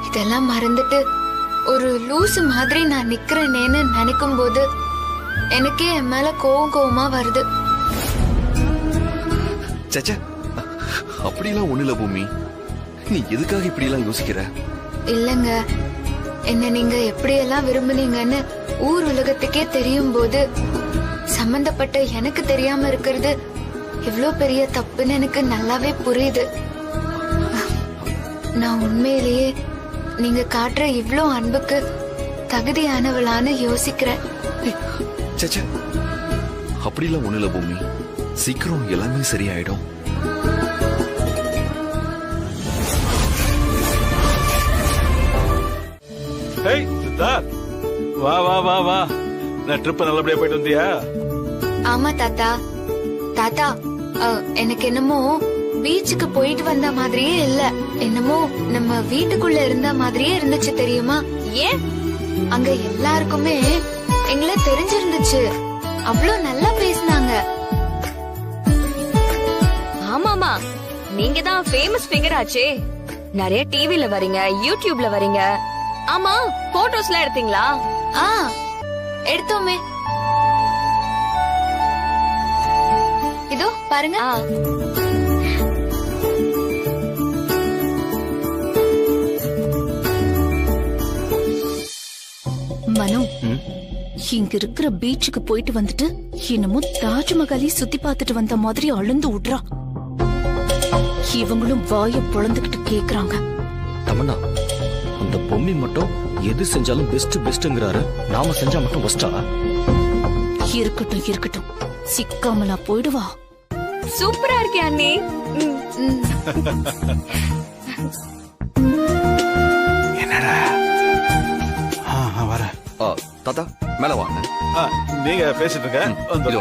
Speaker 2: இதெல்லாம் மறந்துட்டு ஒரு லூசு மாதிரி நான் நிக்கிறேனேன்னு நினைக்கும் போது எனக்கே என் மேல கோவமா வருது.
Speaker 5: சச்சா, அப்படிலாம் ஒண்ணு இல்ல பூமி. நீ எதுக்காக இப்படி எல்லாம் யோசிக்கிற?
Speaker 2: இல்லங்க, என்ன நீங்க எப்படியெல்லாம் விரும்புனீங்கன்னு ஊர் உலகத்துக்கே தெரியும் போது சம்பந்தப்பட்ட எனக்கு தெரியாம இருக்கிறது இவ்ளோ பெரிய தப்புன்னு எனக்கு நல்லாவே புரியுது. நான் உண்மையிலேயே நீங்க காட்டுற இவ்ளோ அன்புக்கு தகுதியானவளான்னு யோசிக்கிறேன்.
Speaker 5: சச்சா, அப்படிலாம் ஒண்ணு இல்ல பூமி. சீக்கிரம் எல்லாமே சரியாயிடும்.
Speaker 3: சித்தார்த், வா வா வா வா. நான் ட்ரிப் நல்லபடியா போயிட்டு வந்தியா?
Speaker 2: ஆமா தாத்தா. தாத்தா, எனக்கு என்னமோ பீச்சுக்கு போயிட்டு வந்த மாதிரியே இல்ல, என்னமோ நம்ம வீட்டுக்குள்ள இருந்த மாதிரியே இருந்துச்சு தெரியுமா?
Speaker 1: ஏன்?
Speaker 2: அங்க எல்லாருக்குமே எங்களை தெரிஞ்சிருந்துச்சு. அவ்வளோ நல்லா பேசினாங்க.
Speaker 1: ஆமாமா, நீங்க தான் ஃபேமஸ் ஃபிங்கர் ஆச்சே. நிறைய டிவில வரீங்க, யூடியூப்ல வரீங்க. ஆமா, போட்டோஸ்லாம் எடுத்தீங்களா?
Speaker 2: எடுத்தோமே. இதோ பாருங்க.
Speaker 12: மனு, இங்க இருக்கிற பீச்சுக்கு போயிட்டு வந்துட்டு என்னமோ தாஜ்மஹாலை சுத்தி பார்த்துட்டு வந்த மாதிரி அழுந்து விட்றா. இவங்களும் வாய பொழந்துகிட்டு கேக்குறாங்க.
Speaker 15: தமன்னா, அந்த பொம்மி மட்டும் எது செஞ்சாலும் பெஸ்ட் பெஸ்ட்ங்கறாரு, நாம செஞ்சா மட்டும் பெஸ்டா?
Speaker 12: இருக்கட்டும் இருக்கட்டும், சிக்காமலா போயிடுவா.
Speaker 1: சூப்பரா இருக்கே அண்ணி.
Speaker 3: என்னடா? வர
Speaker 5: தாத்தா, மேல வாங்க.
Speaker 3: நீங்க பேசிட்டு இருக்க,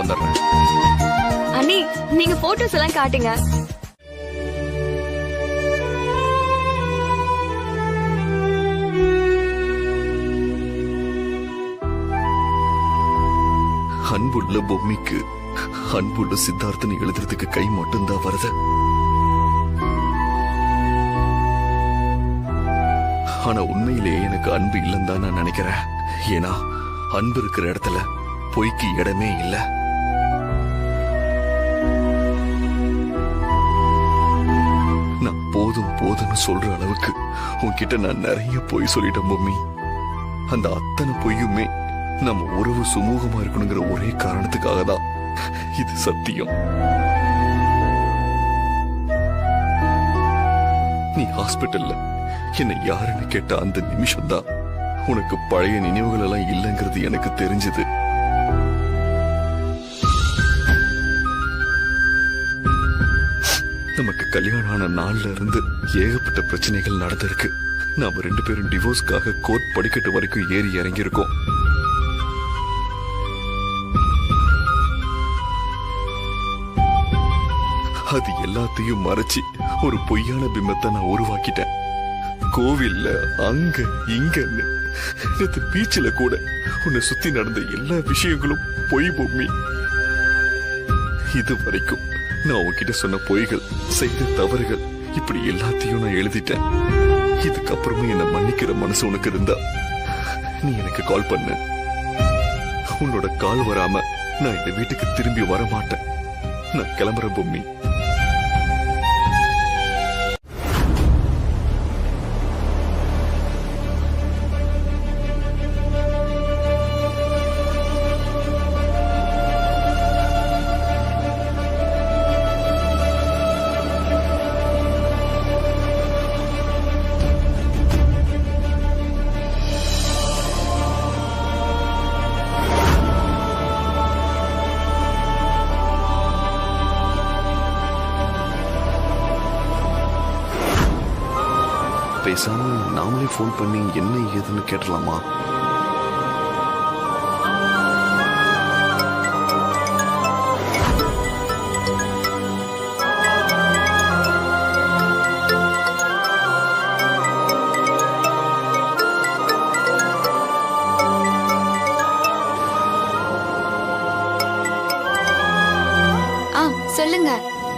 Speaker 5: வந்துடுறேன்.
Speaker 1: அண்ணி, நீங்க போட்டோஸ் எல்லாம் காட்டுங்க.
Speaker 5: அன்புள்ள பொம்மிக்கு அன்புள்ள சித்தார்த்தன் எழுதுறதுக்கு கை மட்டும்தான் வருது. ஆனா உண்மையிலேயே எனக்கு அன்பு இல்லைன்னு தான் நான் நினைக்கிறேன். ஏன்னா அன்பு இருக்கிற இடத்துல பொய்க்கு இடமே இல்ல. நான் போதும் போதும்னு சொல்ற அளவுக்கு உன்கிட்ட நான் நிறைய பொய் சொல்லிட்டேன் பொம்மி. அந்த அத்தனை பொய்யுமே நம்ம உறவு சுமூகமா இருக்கணுங்கிற ஒரே காரணத்துக்காக தான். இது சத்தியம். நீ ஹாஸ்பிட்டல்ல என்னை யாருன்னு கேட்ட அந்த நிமிஷம் தான் உனக்கு பழைய நினைவுகள் எல்லாம் இல்லைங்கிறது எனக்கு தெரிஞ்சது. நமக்கு கல்யாணம் ஆன நாள்ல இருந்து ஏகப்பட்ட பிரச்சனைகள் நடந்திருக்கு. நாம 2 பேரும் டிவோர்ஸ்க்காக கோர்ட் படிக்கட்டு வரைக்கும் ஏறி இறங்கி இருக்கோம். அது எல்லாத்தையும் மறைச்சு ஒரு பொய்யான பிம்பத்தை நான் உருவாக்கிட்டேன். கோவில்ல அங்க இங்கன்னு பீச்சில கூட உன்னை சுத்தி நடந்த எல்லா விஷயங்களும் பொய் பொம்மி. இது வரைக்கும் நான் உன்கிட்ட சொன்ன பொய்கள், செய்த தவறுகள், இப்படி எல்லாத்தையும் நான் எழுதிட்டேன். இதுக்கப்புறமே என்ன மன்னிக்கிற மனசு உனக்கு இருந்தா நீ எனக்கு கால் பண்ண. உன்னோட கால் வராம நான் இந்த வீட்டுக்கு திரும்பி வர மாட்டேன். நான் கிளம்புறேன் பொம்மி. பேசாம நாமளே போன் பண்ணி என்ன ஏதுன்னு கேட்டலாமா?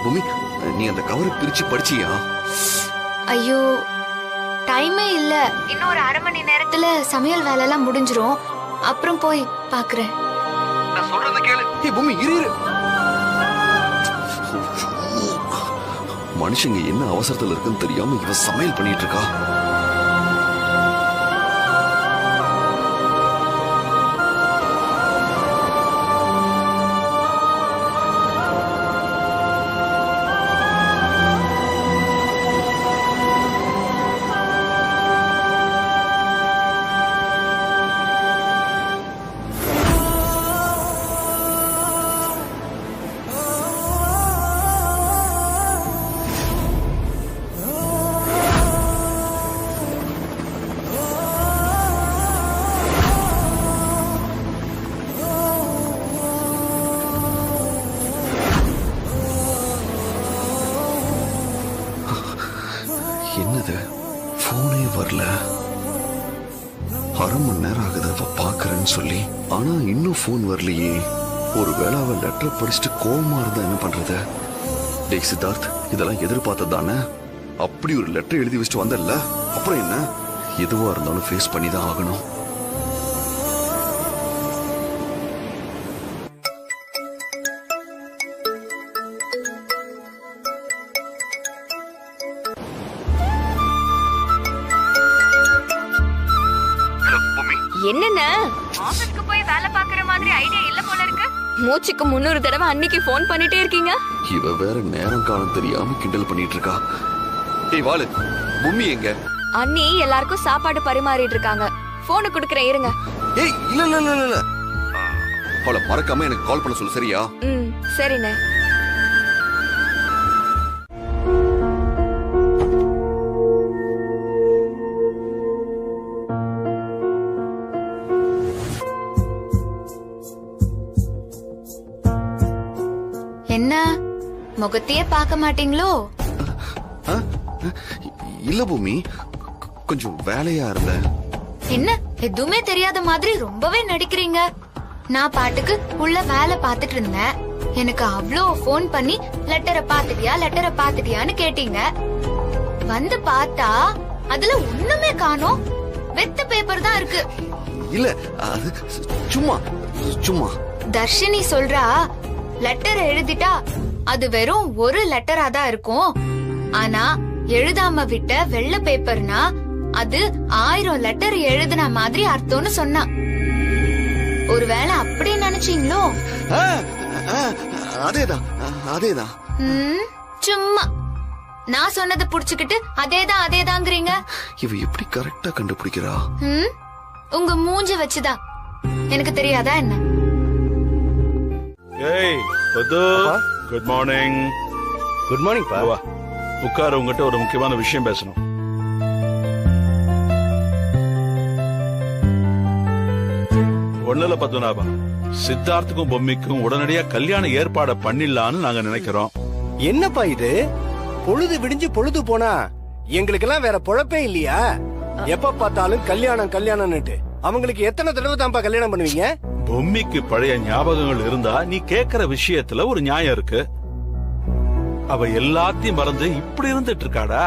Speaker 5: பூமி, நீ அந்த கவரை பிரிச்சு படிச்சியா?
Speaker 2: ஐயோ டைமே இல்ல. இன்னும் ஒரு அரை மணி நேரத்துல சமையல் வேலை எல்லாம் முடிஞ்சிரும். அப்புறம் போய் பாக்குறேன்.
Speaker 5: நான் சொல்றத கேளு. ஏய் பூமி, இரு. மனுஷங்க என்ன அவசரத்துல இருக்குன்னு தெரியாம இவ சமையல் பண்ணிட்டு இருக்கா. என்னது, போனே வரல. அரை மணி நேரம் ஆகுது அவ பாக்குறேன்னு சொல்லி. ஆனா இன்னும் போன் வரலையே. ஒருவேளை அவ லெட்டர் படிச்சுட்டு கோவமா இருந்தா என்ன பண்றது? டேய் சித்தார்த், இதெல்லாம் எதிர்பார்த்ததானே? அப்படி ஒரு லெட்டர் எழுதி வச்சுட்டு வந்தல்ல, அப்புறம் என்ன? எதுவா இருந்தாலும் ஃபேஸ் பண்ணி தான் ஆகணும்.
Speaker 1: என்னென்ன ஆபீஸ்க்கு போய் வேலை பாக்குற மாதிரி ஐடியா இல்ல போல இருக்கு. மூச்சுக்கு 300 தடவை அன்னைக்கு போன் பண்ணிட்டே இருக்கீங்க.
Speaker 5: இவ வேற நேரம் காலம் தெரியாம கிண்டல் பண்ணிட்டு இருக்கா. ஏய் வாளு, பூமி எங்க?
Speaker 1: அண்ணி எல்லாருக்கும் சாப்பாடு பரிமாறிட்டு இருக்காங்க. போனை குடுக்கறேன் இருங்க.
Speaker 5: ஏய் இல்ல இல்ல இல்ல இல்ல, அவளை மறக்காம எனக்கு கால் பண்ண சொல்லு, சரியா?
Speaker 1: சரிண்ணே.
Speaker 2: என்ன முகத்தையே பார்க்க மாட்டீங்களோ?
Speaker 5: இல்ல பூமி, கொஞ்சம் வேலையா இருந்த.
Speaker 2: என்ன எதுவுமே தெரியாத மாதிரி ரொம்பவே நடிக்கிறீங்க. நான் பாட்டுக்கு உள்ள வேலை பார்த்துட்டு இருந்தேன். எனக்கு அவ்வளோ போன் பண்ணி லெட்டரை பாத்துட்டியான்னு கேட்டீங்க. வந்து பார்த்தா அதுல ஒண்ணுமே காணோம். வெத்த பேப்பர் தான் இருக்கு.
Speaker 5: இல்ல அது சும்மா சும்மா.
Speaker 2: தர்ஷினி சொல்றா, லெட்டர் எழுதிட்டா அது வெறும் ஒரு லெட்டரா தான் இருக்கும். ஆனா எழுதாம விட்ட வெள்ளை பேப்பர்னா அது 1000 லெட்டர் எழுதுன மாதிரி அர்த்தம்னு சொன்னா. ஒருவேளை அப்படி நினைச்சீங்களோ?
Speaker 5: அதேதான் அதேதான்.
Speaker 2: சும்மா நான் சொன்னதை புடிச்சுக்கிட்டு அதேதாங்கிறீங்க.
Speaker 5: இவ எப்படி கரெக்டா கண்டுபிடிக்கிறா?
Speaker 2: உங்க மூஞ்ச வச்சுதான். எனக்கு தெரியாதா என்ன?
Speaker 3: ஏய் பது, குட் மார்னிங்.
Speaker 17: குட் மார்னிங் பா.
Speaker 3: வா உட்கார, உங்ககிட்ட ஒரு முக்கியமான விஷயம் பேசணும். ஒண்ணுல பத்மநாபா, சித்தார்த்துக்கும் பொம்மிக்கும் உடனடியா கல்யாண ஏற்பாட பண்ணிடலான்னு நாங்க நினைக்கிறோம்.
Speaker 17: என்னப்பா இது? பொழுது விடிஞ்சு பொழுது போனா எங்களுக்கெல்லாம் வேற பொழப்பே இல்லையா? எப்ப பார்த்தாலும் கல்யாணம்னுட்டு அவங்களுக்கு எத்தனை தடவை தான்ப்பா கல்யாணம் பண்ணுவீங்க?
Speaker 3: பொம்மிக்கு பழைய ஞாபகங்கள் இருந்தா நீ கேக்குற விஷயத்துல ஒரு நியாயம் இருக்கு. அவ எல்லாத்தையும் மறந்து இப்படி இருந்துட்டு இருக்காடா.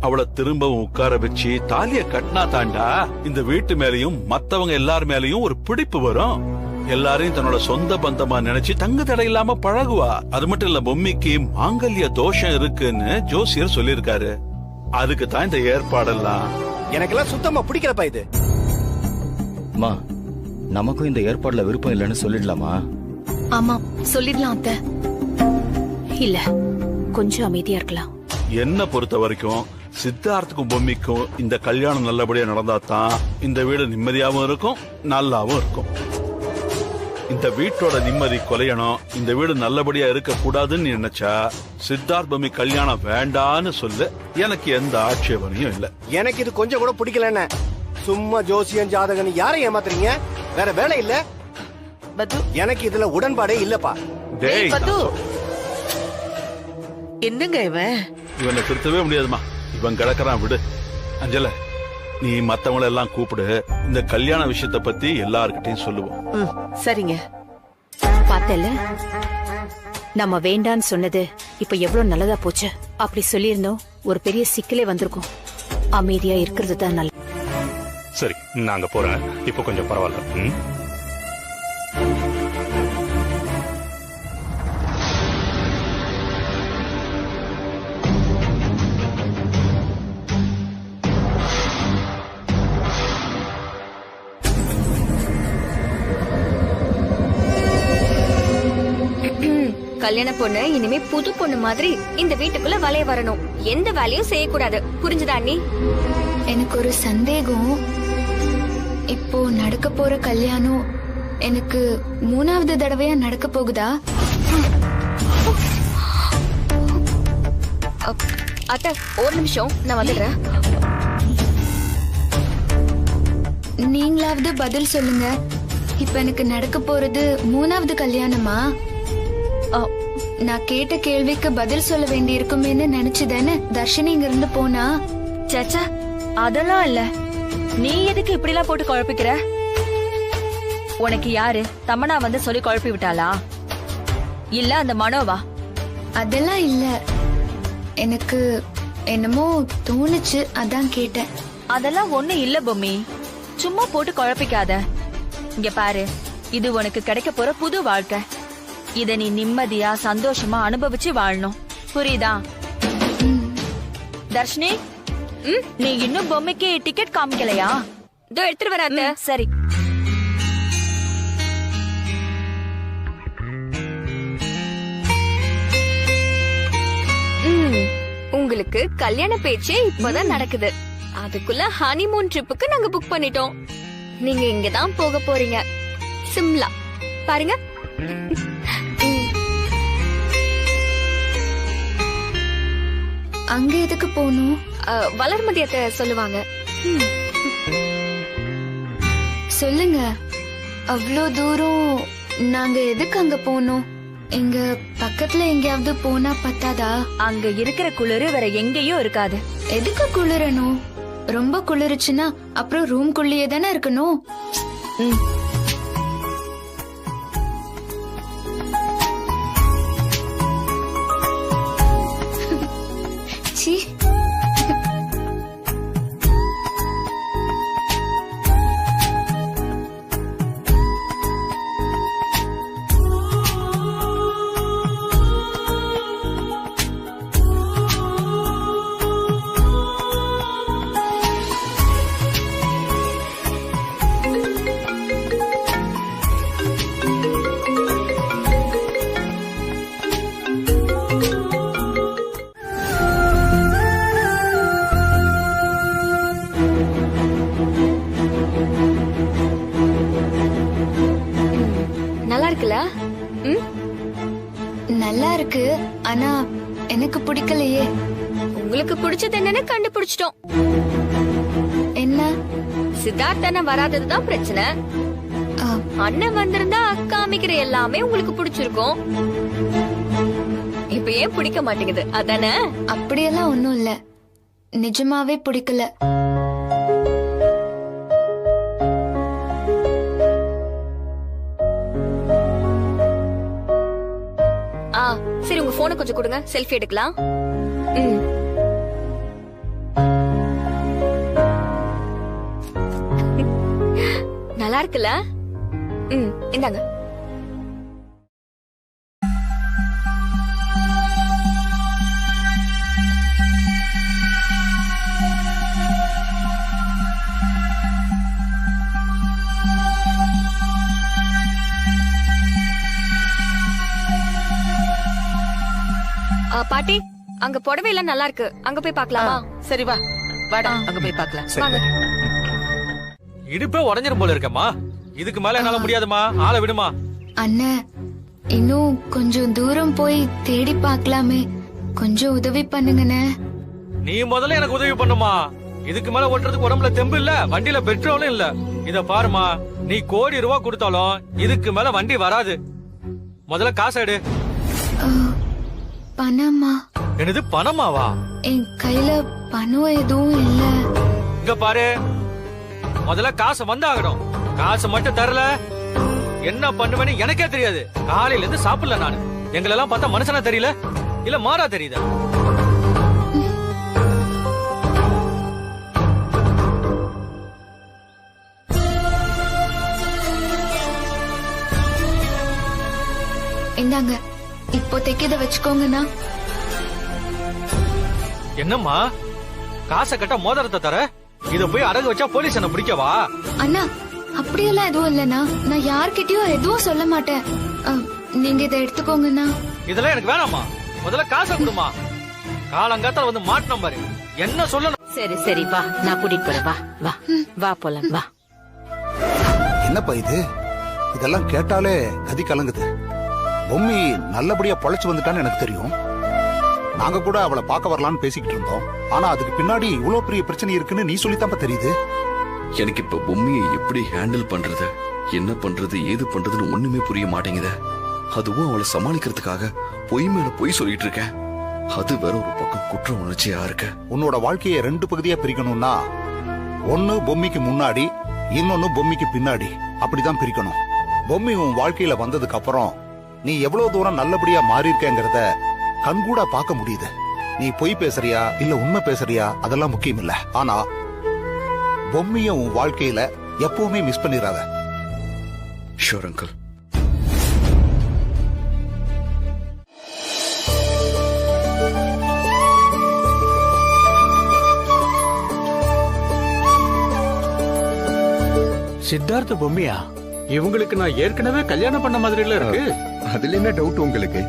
Speaker 3: அவளை திரும்பவும் உட்கார வச்சு தாலிய கட்டினா தாண்டா இந்த வீட்டு மேலயும் மத்தவங்க எல்லார் மேலயும் ஒரு பிடிப்பு வரும். எல்லாரையும் தன்னோட சொந்த பந்தமா நினைச்சு தங்கு தடை இல்லாம பழகுவா. அது மட்டும் இல்ல, பொம்மிக்கு மாங்கல்ய தோஷம் இருக்குன்னு ஜோசியர் சொல்லிருக்காரு. அதுக்கு தான் இந்த ஏற்பாடெல்லாம்.
Speaker 17: எனக்கெல்லாம் சுத்தமா பிடிக்கலப்பா இது.
Speaker 15: அம்மா, நமக்கும் இந்த ஏற்பாடுல விருப்பம் இல்லைன்னு சொல்லிடலாமா?
Speaker 12: ஆமா சொல்லிடலாம் அத்தை. இல்ல கொஞ்சம் அமைதியா இருக்கலாம்.
Speaker 3: என்ன பொறுத்த வரைக்கும் சித்தார்த்துக்கும் பொம்மிக்கும் இந்த கல்யாணம் நல்லபடியா நடந்தாதான் இந்த வீடு நிம்மதியாவும் இருக்கும், நல்லாவும் இருக்கும். இந்த வீட்டோட நிம்மதி கொலையணும், இந்த வீடு நல்லபடியா இருக்க கூடாதுன்னு நினைச்சா சித்தார்த் பொம்மி கல்யாணம் வேண்டான்னு சொல்லு. எனக்கு எந்த ஆட்சேபனையும் இல்ல.
Speaker 17: எனக்கு இது கொஞ்சம் கூட பிடிக்கலன்னு சும்மா ஜோசியம் ஜாதகன் யாரை ஏமாத்துறீங்க? வேற வேலை இல்ல. எனக்கு இதுல உடன்பாடே இல்லப்பா.
Speaker 10: என்னங்க
Speaker 3: இவனை திருத்தவே முடியாதுமா. இவன் கிடக்குறான், விடு. அஞ்சல, நீ மத்தவங்களை எல்லாம் கூப்பிடு. இந்த கல்யாண விஷயத்த பத்தி எல்லார்கிட்டையும் சொல்லுவோம்.
Speaker 10: சரிங்க.
Speaker 12: பார்த்தல நம்ம வேண்டான்னு சொன்னது இப்ப எவ்வளவு நல்லதா போச்சு. அப்படி சொல்லியிருந்தோம் ஒரு பெரிய சிக்கலே வந்திருக்கும். அமைதியா இருக்கிறது தான் நல்லது.
Speaker 18: சரி, நாங்க போறேன். இப்போ கொஞ்சம் பரவாயில்ல.
Speaker 19: கல்யாண பொண்ணு இனிமே புது பொண்ணு மாதிரி இந்த வீட்டுக்குள்ள வளைய வரணும். எந்த வேலையும் செய்யக்கூடாது. புரிஞ்சுதா அண்ணி?
Speaker 2: எனக்கு ஒரு சந்தேகம். இப்போ நடக்க போற கல்யாணம் எனக்கு 3வது தடவையா நடக்க போகுதா?
Speaker 19: அத்தை, ஒரு நிமிஷம், நான் வந்துடுறேன்.
Speaker 2: நீங்களாவது பதில் சொல்லுங்க. இப்ப எனக்கு நடக்க போறது 3வது கல்யாணமா? நான் கேட்ட கேள்விக்கு பதில் சொல்ல வேண்டி இருக்குமேன்னு நினைச்சுதானே தர்ஷினி இங்க இருந்து போனா.
Speaker 19: சச்சா, அதெல்லாம் இல்ல. நீ எதுக்கு இப்படி எல்லாம் போட்டு குழப்பிக்கிற? உனக்கு யாரு தமனா வந்து சொல்லி குழப்பி விட்டாளா? இல்ல அந்த மனோவா?
Speaker 2: அதெல்லாம் இல்ல, எனக்கு என்னமோ தோணுச்சு, அதான் கேட்டேன்.
Speaker 19: அதெல்லாம் ஒண்ணு இல்ல பொம்மி, சும்மா போட்டு குழப்பிக்காத. இங்க பாரு, இது உனக்கு கிடைக்க போற புது வாழ்க்கை. இத நீ நிம்மதியா சந்தோஷமா அனுபவிச்சு வாழணும். புரியுதா? தர்ஷினி, நீ இன்னும் பொம்மைக்கு டிக்கெட் காமிக்கலையா? இதோ எடுத்துட்டு வராத. சரி. உங்களுக்கு கல்யாண பேச்சே இப்பதான் நடக்குது. அதுக்குள்ள ஹனிமூன் ட்ரிப்புக்கு நாங்க புக் பண்ணிட்டோம். நீங்க இங்கதான் போக போறீங்க, சிம்லா. பாருங்க.
Speaker 2: அங்க எதுக்கு போகணும்?
Speaker 19: வளர்மதியத்தை சொல்லுவாங்க.
Speaker 2: சொல்லுங்க, அவ்வளோ தூரம் நாங்க எதுக்கு அங்க போனோம்? இங்க பக்கத்துல எங்கேயாவது போனா பத்தாதா?
Speaker 19: அங்க இருக்கிற குளிரு வேற எங்கேயும் இருக்காது.
Speaker 2: எதுக்கு குளிரணும்? ரொம்ப குளிருச்சுன்னா அப்புறம் ரூம்குள்ளேயே தானே இருக்கணும். சி, நல்லா இருக்கு. ஆனா எனக்கு பிடிக்கலையே.
Speaker 19: உங்களுக்கு பிடிச்சது என்னன்னு கண்டுபிடிச்சிட்டோம்.
Speaker 2: என்ன?
Speaker 19: சித்தார்த்தன வராததுதான் பிரச்சனை. அண்ணன் வந்திருந்தா காமிக்கிற எல்லாமே உங்களுக்கு பிடிச்சிருக்கும். இப்ப ஏன் பிடிக்க மாட்டேங்குது? அதானே?
Speaker 2: அப்படியெல்லாம் ஒண்ணும் இல்ல, நிஜமாவே பிடிக்கல.
Speaker 19: சரி, உங்க போனை கொஞ்சம் கொடுங்க, செல்ஃபி எடுக்கலாம். நல்லா இருக்குல்ல? இந்தாங்க. பாட்டி, அங்க புடவை எல்லாம் நல்லா இருக்கு, அங்க போய் பாக்கலாமா?
Speaker 10: சரி வா, வாடா அங்க போய் பாக்கலாம்.
Speaker 19: வாங்க.
Speaker 15: இடுப்பே உடஞ்சிரும் போல இருக்கம்மா. இதுக்கு மேல என்னால முடியாதுமா, ஆளை விடுமா.
Speaker 2: அண்ணன், இன்னும் கொஞ்சம் தூரம் போய் தேடி பார்க்கலாமே, கொஞ்சம் உதவி பண்ணுங்கண்ணே.
Speaker 15: நீ முதல்ல எனக்கு உதவி பண்ணுமா. இதுக்கு மேல ஓட்டுறதுக்கு உடம்புல தெம்பு இல்ல, வண்டியில பெட்ரோலும் இல்ல. இத பாருமா, நீ கோடி ரூபாய் கொடுத்தாலும் இதுக்கு மேல வண்டி வராது. முதல்ல காசு எடு.
Speaker 2: பணமா?
Speaker 15: என்னது பணமாவா?
Speaker 2: என் கையில பணம் எதுவும் இல்ல.
Speaker 15: இங்க பாரு, முதல்ல காசு வந்தாகணும். காசு மட்டும் தரல என்ன பண்ணுவேன்னு எனக்கே தெரியாது. காலையில இருந்து சாப்பிடல நானு. எங்களெல்லாம் பார்த்தா மனுஷனா தெரியல இல்ல மாறா தெரியுதா?
Speaker 2: இந்தாங்க, இப்போதைக்கு இதை வச்சுக்கோங்கண்ணா.
Speaker 15: என்னம்மா காசை கட்ட மோதிரத்தை தர, இத போய் அடகு வச்சா போலீஸ் என்ன பிடிக்கவா?
Speaker 2: அண்ணா, அப்படியெல்லாம் எதுவும் இல்லைண்ணா. நான் யார்கிட்டயும் எதுவும் சொல்ல மாட்டேன். நீங்க இதை எடுத்துக்கோங்கண்ணா.
Speaker 15: இதெல்லாம் எனக்கு வேணாமா. முதல்ல காசை கொடுமா. காலங்காத்தால வந்து மாட்டணும் பாரு. என்ன சொல்லணும்?
Speaker 12: சரி சரி வா, நான் கூட்டிட்டு போறேன். வா வா வா போலாம் வா.
Speaker 20: என்னப்பா இது? இதெல்லாம் கேட்டாலே கதி கலங்குது. பொம்மி நல்லபடியா பொழைச்சு வந்துட்டான்னு எனக்கு தெரியும். நாங்க கூட அவளை பார்க்க வரலான்னு பேசிக்கிட்டு இருந்தோம். ஆனா அதுக்கு பின்னாடி இவ்வளவு பெரிய பிரச்சனை இருக்குன்னு நீ சொல்லித்தாப்ப தெரியுது.
Speaker 5: எனக்கு இப்ப பொம்மியை எப்படி ஹேண்டில் பண்றது, என்ன பண்றது, ஏது பண்றதுன்னு ஒண்ணுமே புரிய மாட்டேங்குது. அதுவும் அவளை சமாளிக்கிறதுக்காக பொய் மேல பொய் சொல்லிட்டு இருக்கேன். அது வேற ஒரு பக்கம் குற்ற உணர்ச்சியா இருக்கு.
Speaker 20: உன்னோட வாழ்க்கையை 2 பகுதியா பிரிக்கணும்னா, ஒன்னு பொம்மிக்கு முன்னாடி, இன்னொன்னு பொம்மிக்கு பின்னாடி. அப்படிதான் பிரிக்கணும். பொம்மி உன் வாழ்க்கையில வந்ததுக்கு அப்புறம் நீ எவ்வளவு தூரம் நல்லபடியா மாறி இருக்கேங்கிறத கண்கூட பார்க்க முடியுது. நீ பொய் பேசுறியா இல்ல உண்மை பேசுறியா அதெல்லாம் முக்கியம் இல்ல. ஆனா பொம்மிய உன் வாழ்க்கையில எப்பவுமே மிஸ் பண்ணிடாத.
Speaker 5: Sure uncle.
Speaker 16: சித்தார்த்த பொம்மியா? இவங்களுக்கு நான் ஏற்கனவே கல்யாணம் பண்ண மாதிரி இருக்கு.
Speaker 21: அதுல என்ன டவுட் உங்களுக்கு?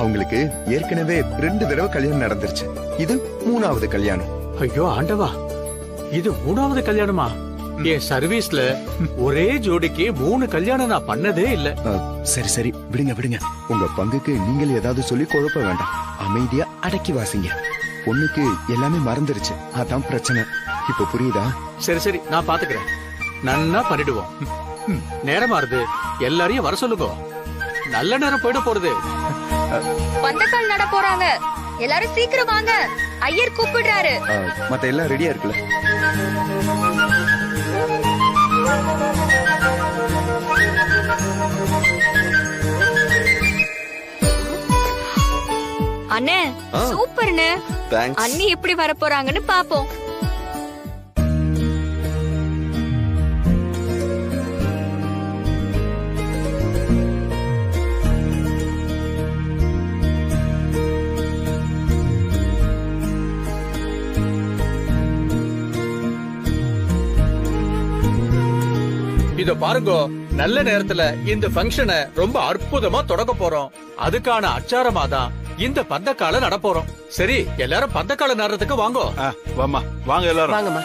Speaker 21: அவங்களுக்கு ஏற்கனவே 2 தடவை கல்யாணம் நடந்துருச்சு. இது 3வது கல்யாணம்.
Speaker 16: ஐயோ ஆண்டவா, இது 3வது கல்யாணமா? என் சர்வீஸ்ல ஒரே ஜோடிக்கு 3 கல்யாணம் நான் பண்ணதே இல்ல.
Speaker 21: சரி சரி விடுங்க விடுங்க. உங்க பங்குக்கு நீங்கள் ஏதாவது சொல்லி குழப்ப வேண்டாம். அமைதியா அடக்கி வாசிங்க. பொண்ணுக்கு எல்லாமே மறந்துருச்சு, அதான் பிரச்சனை. இப்ப புரியுதா?
Speaker 16: சரி சரி, நான் பாத்துக்கிறேன். நன்னா பண்ணிடுவோம். நேரமா இருக்கு, எல்லாரையும் வர சொல்லுங்க. நல்ல நேரம் போயிட போறது.
Speaker 2: பந்தக்கால் நட போறாங்க. எல்லாரும் சீக்கிரம் வாங்க, ஐயர் கூப்பிடுறாரு.
Speaker 21: மத்த எல்லாம் ரெடியா இருக்குல்ல?
Speaker 19: அண்ணே சூப்பர்ண்ணே. அண்ணி எப்படி வர போறாங்கன்னு பாப்போம்.
Speaker 16: இத பாருங்க, நல்ல நேரத்துல இந்த ஃபங்க்ஷனை ரொம்ப அற்புதமா தொடங்க போறோம். அதுக்கான அச்சாரமா தான் இந்த பந்தக்கால நட போறோம். சரி, எல்லாரும் பந்தக்கால நடுறதுக்கு வாங்க.
Speaker 3: வாமா, வாங்க எல்லாரும்.
Speaker 10: வாங்கம்மா.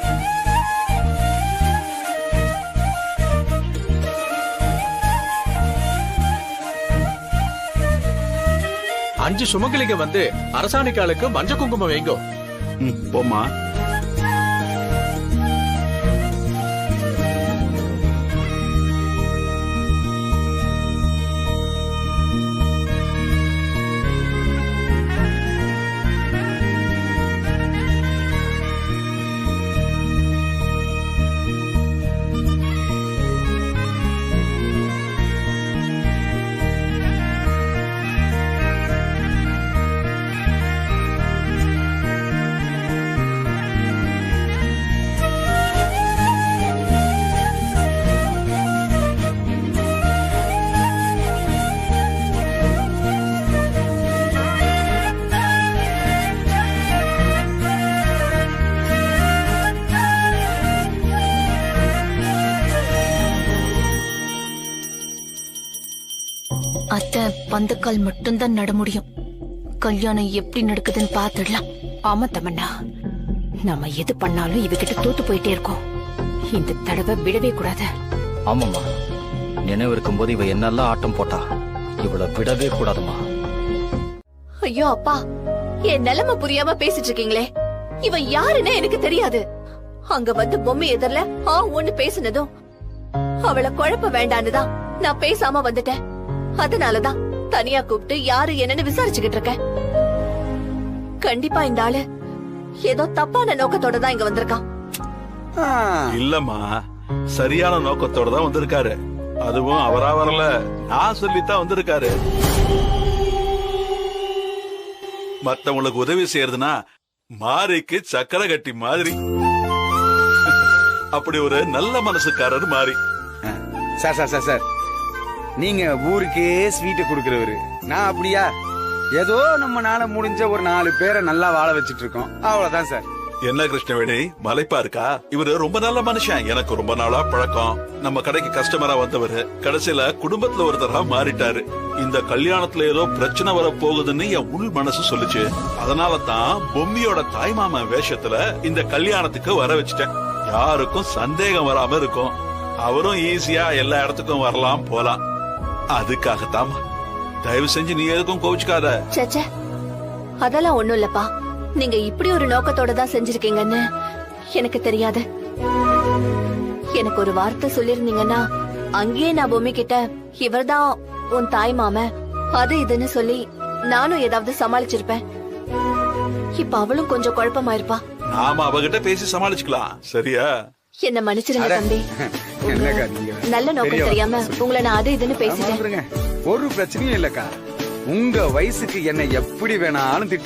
Speaker 16: அஞ்சு சுமங்கலிங்க வந்து அரசாணிக்காலுக்கு மஞ்ச குங்குமம் வைங்க.
Speaker 3: போமா.
Speaker 12: அத்தை, பந்தக்கால் மட்டும்தான் நட முடியும். கல்யாணம் எப்படி நடக்குதுன்னு பாத்துடலாம். ஆமா தமன்னா, நாம எது பண்ணாலும் இவகிட்ட தோத்து போயிட்டே இருக்கோம். இந்த தடவை விடவே கூடாது.
Speaker 15: ஆமாம்மா, நினைவு இருக்கும் போது இவ என்னெல்லாம் ஆட்டம் போட்டா, இவள விடவே கூடாதுமா.
Speaker 1: ஐயோ அப்பா, என் நிலைமை புரியாம பேசிட்டு இருக்கீங்களே. இவன் யாருன்னு எனக்கு தெரியாது. அங்க வந்து பொம்மை எதிரில ஒண்ணு பேசினதும் அவளை குழப்ப வேண்டான்னுதான் நான் பேசாம வந்துட்டேன். அதனாலதான் தனியா கூப்பிட்டு யாரு என்னன்னு விசாரிச்சுக்கிட்டு இருக்கேன். கண்டிப்பா இந்த ஆளு ஏதோ தப்பான நோக்கத்தோட தான் இங்க வந்திருக்கான்.
Speaker 3: இல்லம்மா, சரியான நோக்கத்தோட தான் வந்திருக்காரு. அதுவும் அவரா வரல, நான் சொல்லித்தான் வந்திருக்காரு. மத்தவங்களுக்கு உதவி செய்யறதுனா மாரிக்கு சக்கரை கட்டி மாதிரி. அப்படி ஒரு நல்ல மனசுக்காரர் மாறி.
Speaker 7: சார் சார் சார் சார் நீங்க ஊருக்கே ஸ்வீட் குடுக்கறவரு, நான் அப்படியா? ஏதோ நம்மனால முடிஞ்ச ஒரு 4 பேரை நல்லா வாழ வச்சிட்டு இருக்கோம், அவ்வளவுதான் சார்.
Speaker 3: என்ன கிருஷ்ணவேணி மலைப்பா இருக்கா? இவரு ரொம்ப நல்ல மனுஷன், எனக்கு ரொம்ப நாளா பழக்கம். நம்ம கடைக்கு கஸ்டமரா வந்தவரு கடைசியில குடும்பத்துல ஒருத்தரா மாறிட்டாரு. இந்த கல்யாணத்துல ஏதோ பிரச்சனை வர போகுதுன்னு என் உள் மனசு சொல்லுச்சு. அதனால தான் பொம்மியோட தாய்மாமன் வேஷத்துல இந்த கல்யாணத்துக்கு வர வச்சுட்டேன். யாருக்கும் சந்தேகம் வராம இருக்கும். அவரும் ஈஸியா எல்லா இடத்துக்கும் வரலாம் போலாம். அதுக்காகத்தான். தயவு செஞ்சு நீ எதுக்கும் கோவிச்சுக்காத.
Speaker 1: சச்சே, அதெல்லாம் ஒண்ணும் இல்லப்பா. நீங்க இப்படி ஒரு நோக்கத்தோட தான் செஞ்சிருக்கீங்கன்னு எனக்கு தெரியாது. எனக்கு ஒரு வார்த்தை சொல்லிருந்தீங்கன்னா அங்கேயே நான் பொம்மி கிட்ட இவர்தான் உன் தாய் மாம அது இதுன்னு சொல்லி நானும் ஏதாவது சமாளிச்சிருப்பேன். இப்ப அவளும் கொஞ்சம் குழப்பமா இருப்பா.
Speaker 3: நாம அவகிட்ட பேசி சமாளிச்சுக்கலாம், சரியா?
Speaker 1: என்ன மன்னிச்சிருங்க தம்பி. நல்ல நோக்கம் தெரியாம உங்களை நான் அது இதுன்னு பேசிட்டேன்.
Speaker 7: ஒரு பிரச்சனையும் இல்லக்கா, உங்க வயசுக்கு என்ன எப்படி வேணாலும்